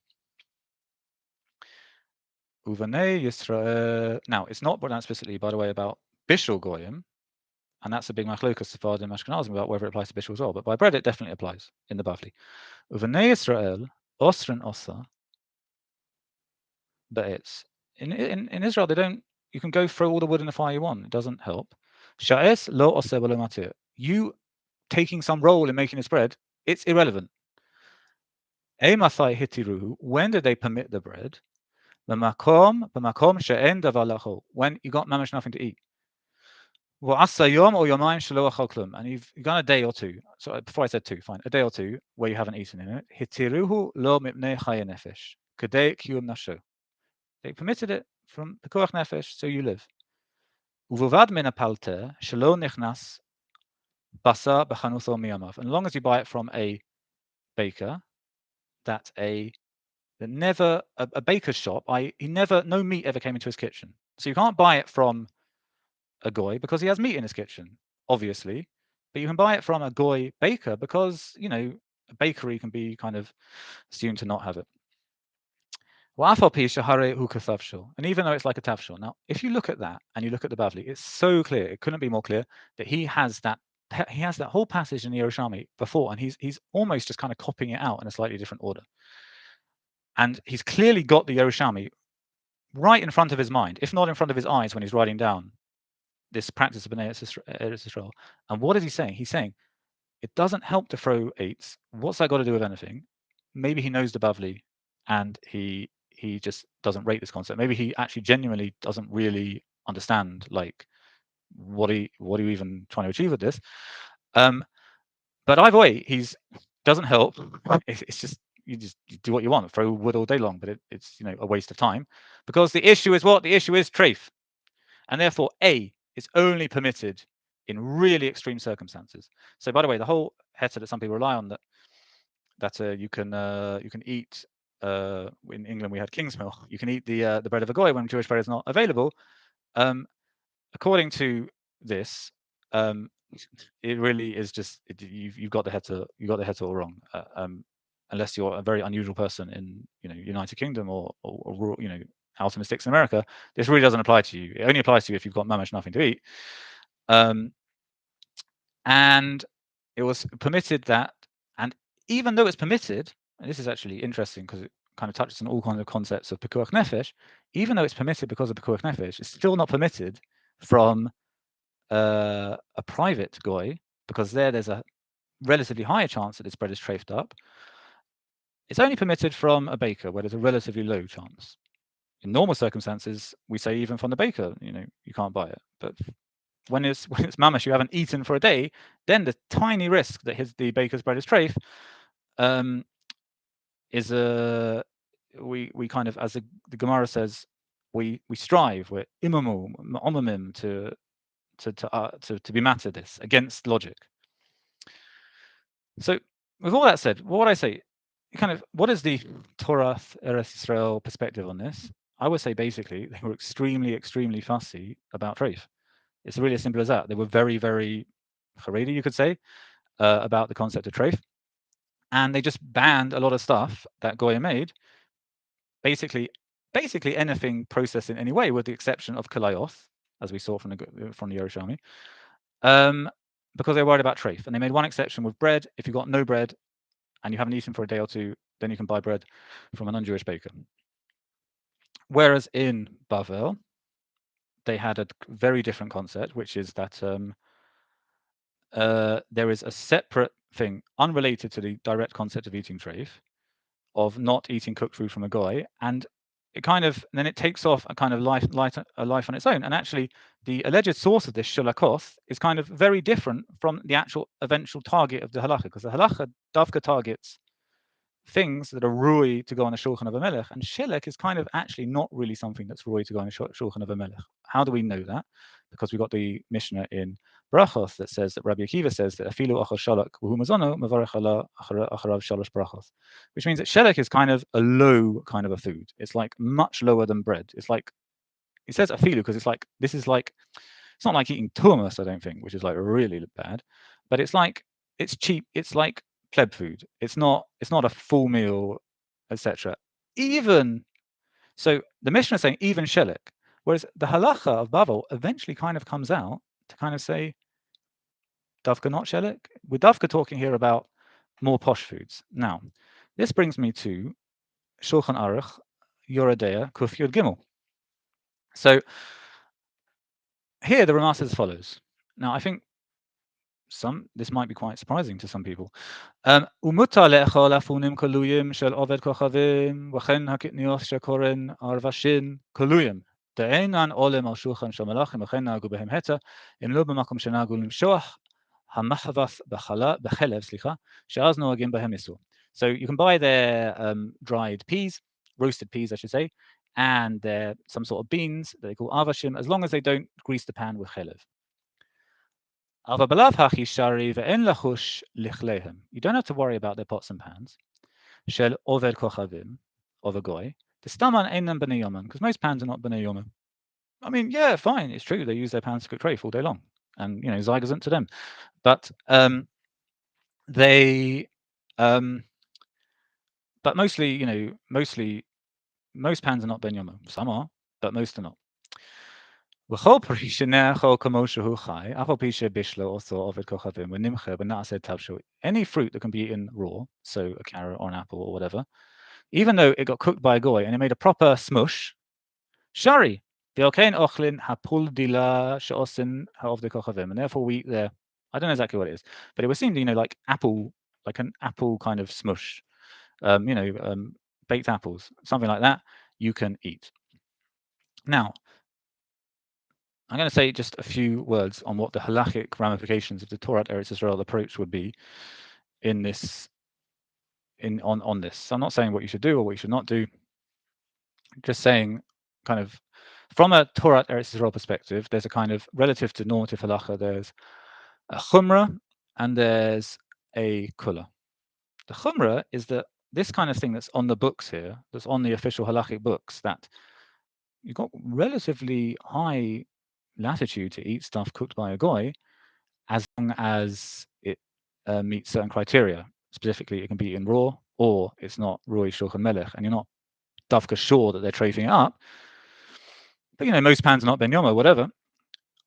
Uvanei Yisrael. Now, it's not brought down explicitly, by the way, about Bishul Goyim, and that's a big machlokas Sephardim and Ashkenazim about whether it applies to Bishul as well. But by bread, it definitely applies in the Bavli. Uvanei Yisrael Osrin Osa. But it's in Israel, they don't. You can go throw all the wood in the fire you want. It doesn't help. Sha'es lo oseh v'lo matir. You taking some role in making this bread, it's irrelevant. Eimathai hitiruhu. When did they permit the bread? B'makom she'en davar lachol. When you got mamash nothing to eat. V'asa yom or yomayim shelo achol klum. And you've gone a day or two. So before I said two, fine, a day or two where you haven't eaten in it. Hitiruhu lo mipnei chaye nefesh. Kadei kiyum nasho. They permitted it from pekuach nefesh, so you live. Uvovad min apalter shelo nichnas basar b'chanutho miyamav. And as long as you buy it from a baker, that never a baker's shop, no meat ever came into his kitchen. So you can't buy it from a goy because he has meat in his kitchen, obviously. But you can buy it from a goy baker because a bakery can be kind of assumed to not have it. And even though it's like a tafshil, now if you look at that and you look at the Bavli, it's so clear. It couldn't be more clear that he has that whole passage in the Yerushalmi before, and he's almost just kind of copying it out in a slightly different order. And he's clearly got the Yerushalmi right in front of his mind, if not in front of his eyes, when he's writing down this practice of Bnei Eretz Yisrael. And what is he saying? He's saying it doesn't help to throw eights. What's that got to do with anything? Maybe he knows the Bavli, and he just doesn't rate this concept. Maybe he actually genuinely doesn't really understand like what are you even trying to achieve with this. But either way, he's doesn't help. It's just you do what you want, throw wood all day long, but it's a waste of time, because the issue is what? The issue is treif, and therefore A is only permitted in really extreme circumstances. So by the way, the whole heter that some people rely on, that you can eat, in England we had king's milk. You can eat the bread of a goy when Jewish bread is not available. According to this, it really is just you've got the heter all wrong. Unless you're a very unusual person in United Kingdom or out in the sticks in America, this really doesn't apply to you. It only applies to you if you've got mamash nothing to eat. And it was permitted that, and even though it's permitted, and this is actually interesting because it kind of touches on all kinds of concepts of pikuach nefesh, even though it's permitted because of pikuach nefesh, it's still not permitted from a private goy, because there's a relatively higher chance that this bread is treifed up. It's only permitted from a baker where there's a relatively low chance. In normal circumstances, we say even from the baker, you can't buy it. But when it's mamash, you haven't eaten for a day, then the tiny risk that the baker's bread is treif is we kind of, as the Gemara says, we strive, we're imamim to be matter this against logic. So with all that said, what would I say? What is the Torah Eretz Israel perspective on this? I would say basically they were extremely, extremely fussy about treif. It's really as simple as that. They were very, very Haredi, you could say, about the concept of treif, and they just banned a lot of stuff that Goya made. Basically anything processed in any way, with the exception of kalayoth, as we saw from the Yerushalmi, because they were worried about treif, and they made one exception with bread. If you've got no bread and you haven't eaten for a day or two, then you can buy bread from a non-Jewish baker. Whereas in Bavel, they had a very different concept, which is that there is a separate thing, unrelated to the direct concept of eating treif, of not eating cooked food from a goy, and then it takes off a kind of life on its own. And actually, the alleged source of this shulakoth is kind of very different from the actual eventual target of the halacha, because the halacha davka targets things that are rui to go on the shulchan of a melech, and shilek is kind of actually not really something that's rui to go on the shulchan of a melech. How do we know that? Because we got the Mishnah in Brachos that says that Rabbi Akiva says that afilu achar shalak v'hu mazono mevarech ala acharav shalosh brachos, which means that shilek is kind of a low kind of a food. It's like much lower than bread. It's like, it says afilu because it's like, this is like, it's not like eating tumas, I don't think, which is like really bad, but it's like, it's cheap. It's like pleb food. It's not a full meal, etc. Even so, the Mishnah is saying even shelik, whereas the halacha of Bavel eventually kind of comes out to kind of say davka not shelik. We're davka talking here about more posh foods. Now, this brings me to Shulchan Aruch Yoredea Kuf Yud Gimel. So here the Ramah says as follows. Now, I think this might be quite surprising to some people. ומותר לאכול אפונים כלויים של עובד כוכבים, וכן הקטניות שקורן ערבשים כלויים. דאינן עולם על שולחן של מלאכים, וכן נהגו בהם התה, אם לא במקום שנהגו למשוח המחבס בחלב, שאז נוהגים בהם איסור. So you can buy their dried peas, roasted peas I should say, and some sort of beans that they call avashim, as long as they don't grease the pan with chelev. You don't have to worry about their pots and pans. Shel oved kochavim, of a goy. The staman einam b'nei yoman, because most pans are not b'nei yoman. I mean, yeah, fine, it's true. They use their pans to cook treif all day long, and zayg isn't to them. But but mostly, most pans are not ben yoman. Some are, but most are not. Any fruit that can be eaten raw, so a carrot or an apple or whatever, even though it got cooked by a goy and it made a proper smush, shari. And therefore we eat there. I don't know exactly what it is, but it was seemed, like apple, like an apple kind of smush, baked apples, something like that, you can eat. Now, I'm going to say just a few words on what the halachic ramifications of the Torah Eretz Israel approach would be in this, on this. So I'm not saying what you should do or what you should not do. Just saying, kind of, from a Torah Eretz Israel perspective, there's a kind of relative to normative halacha. There's a chumrah and there's a kula. The chumrah is that this kind of thing that's on the books here, that's on the official halachic books, that you've got relatively high latitude to eat stuff cooked by a goy, as long as it meets certain criteria. Specifically, it can be eaten raw, or it's not roi shulchan melech, and you're not dafka sure that they're trafing it up. But most pans are not ben yoma, whatever.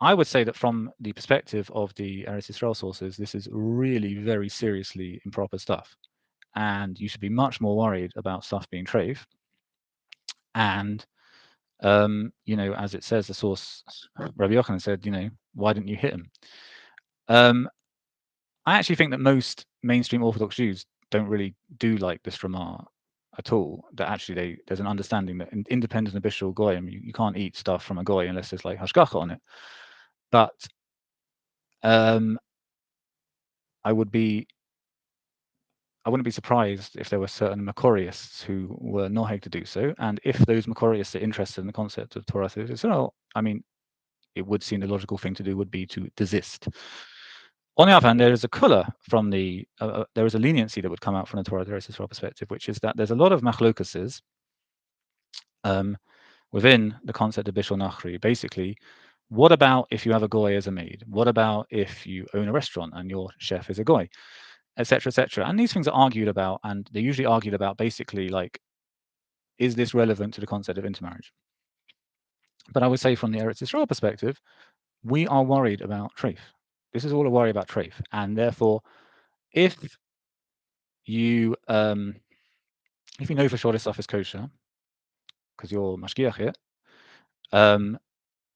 I would say that from the perspective of the Eretz Yisrael sources, this is really very seriously improper stuff, and you should be much more worried about stuff being treif. And as it says, the source, Rabbi Yochanan said, why didn't you hit him? I actually think that most mainstream Orthodox Jews don't really do like this Ramah at all. That actually there's an understanding that independent of Bishul Goyim, you can't eat stuff from a Goy unless there's like hashgacha on it. But I wouldn't be surprised if there were certain Makoriists who were noheg to do so, and if those Makoriists are interested in the concept of Torah Israel, I mean, it would seem the logical thing to do would be to desist. On the other hand, there is a kula from there is a leniency that would come out from the Torah Eretz Yisrael perspective, which is that there's a lot of machlokases within the concept of Bishul Nachri. Basically, what about if you have a goy as a maid? What about if you own a restaurant and your chef is a goy, etc., etc.? And these things are argued about, and they're usually argued about basically like, is this relevant to the concept of intermarriage? But I would say from the Eretz Yisrael perspective, we are worried about treif. This is all a worry about treif, and therefore, if you know for sure this stuff is kosher because you're mashgiach here,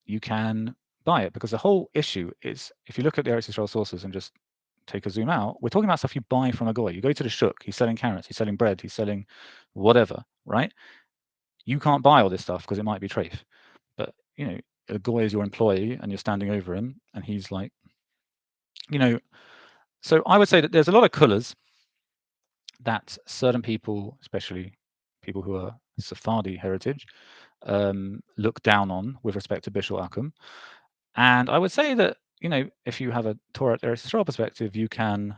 you can buy it, because the whole issue is, if you look at the Eretz Yisrael sources and just take a zoom out, we're talking about stuff you buy from a goy. You go to the shuk, he's selling carrots, he's selling bread, he's selling whatever, right? You can't buy all this stuff because it might be treif. But a goy is your employee and you're standing over him and he's like, so I would say that there's a lot of kulas that certain people, especially people who are Sephardi heritage, look down on with respect to Bishul Akum. And I would say that, if you have a Torah Eretz Yisrael perspective, you can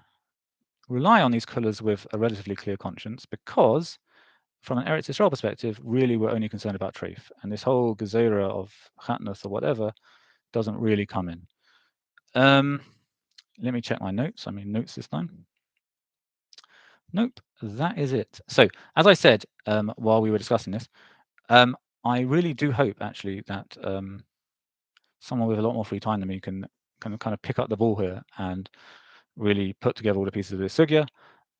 rely on these kulas with a relatively clear conscience, because from an Eretz Yisrael perspective, really we're only concerned about treif. And this whole gezerah of chatnus or whatever doesn't really come in. Let me check my notes. I mean notes this time. Nope, that is it. So, as I said while we were discussing this, I really do hope actually that someone with a lot more free time than me can kind of pick up the ball here and really put together all the pieces of this sugya.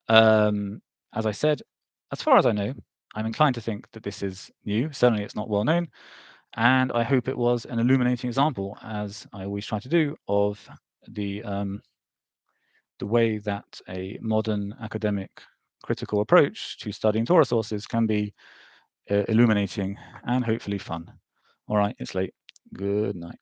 As I said, as far as I know, I'm inclined to think that this is new. Certainly, it's not well known, and I hope it was an illuminating example, as I always try to do, of the way that a modern academic critical approach to studying Torah sources can be illuminating and hopefully fun. All right, it's late. Good night.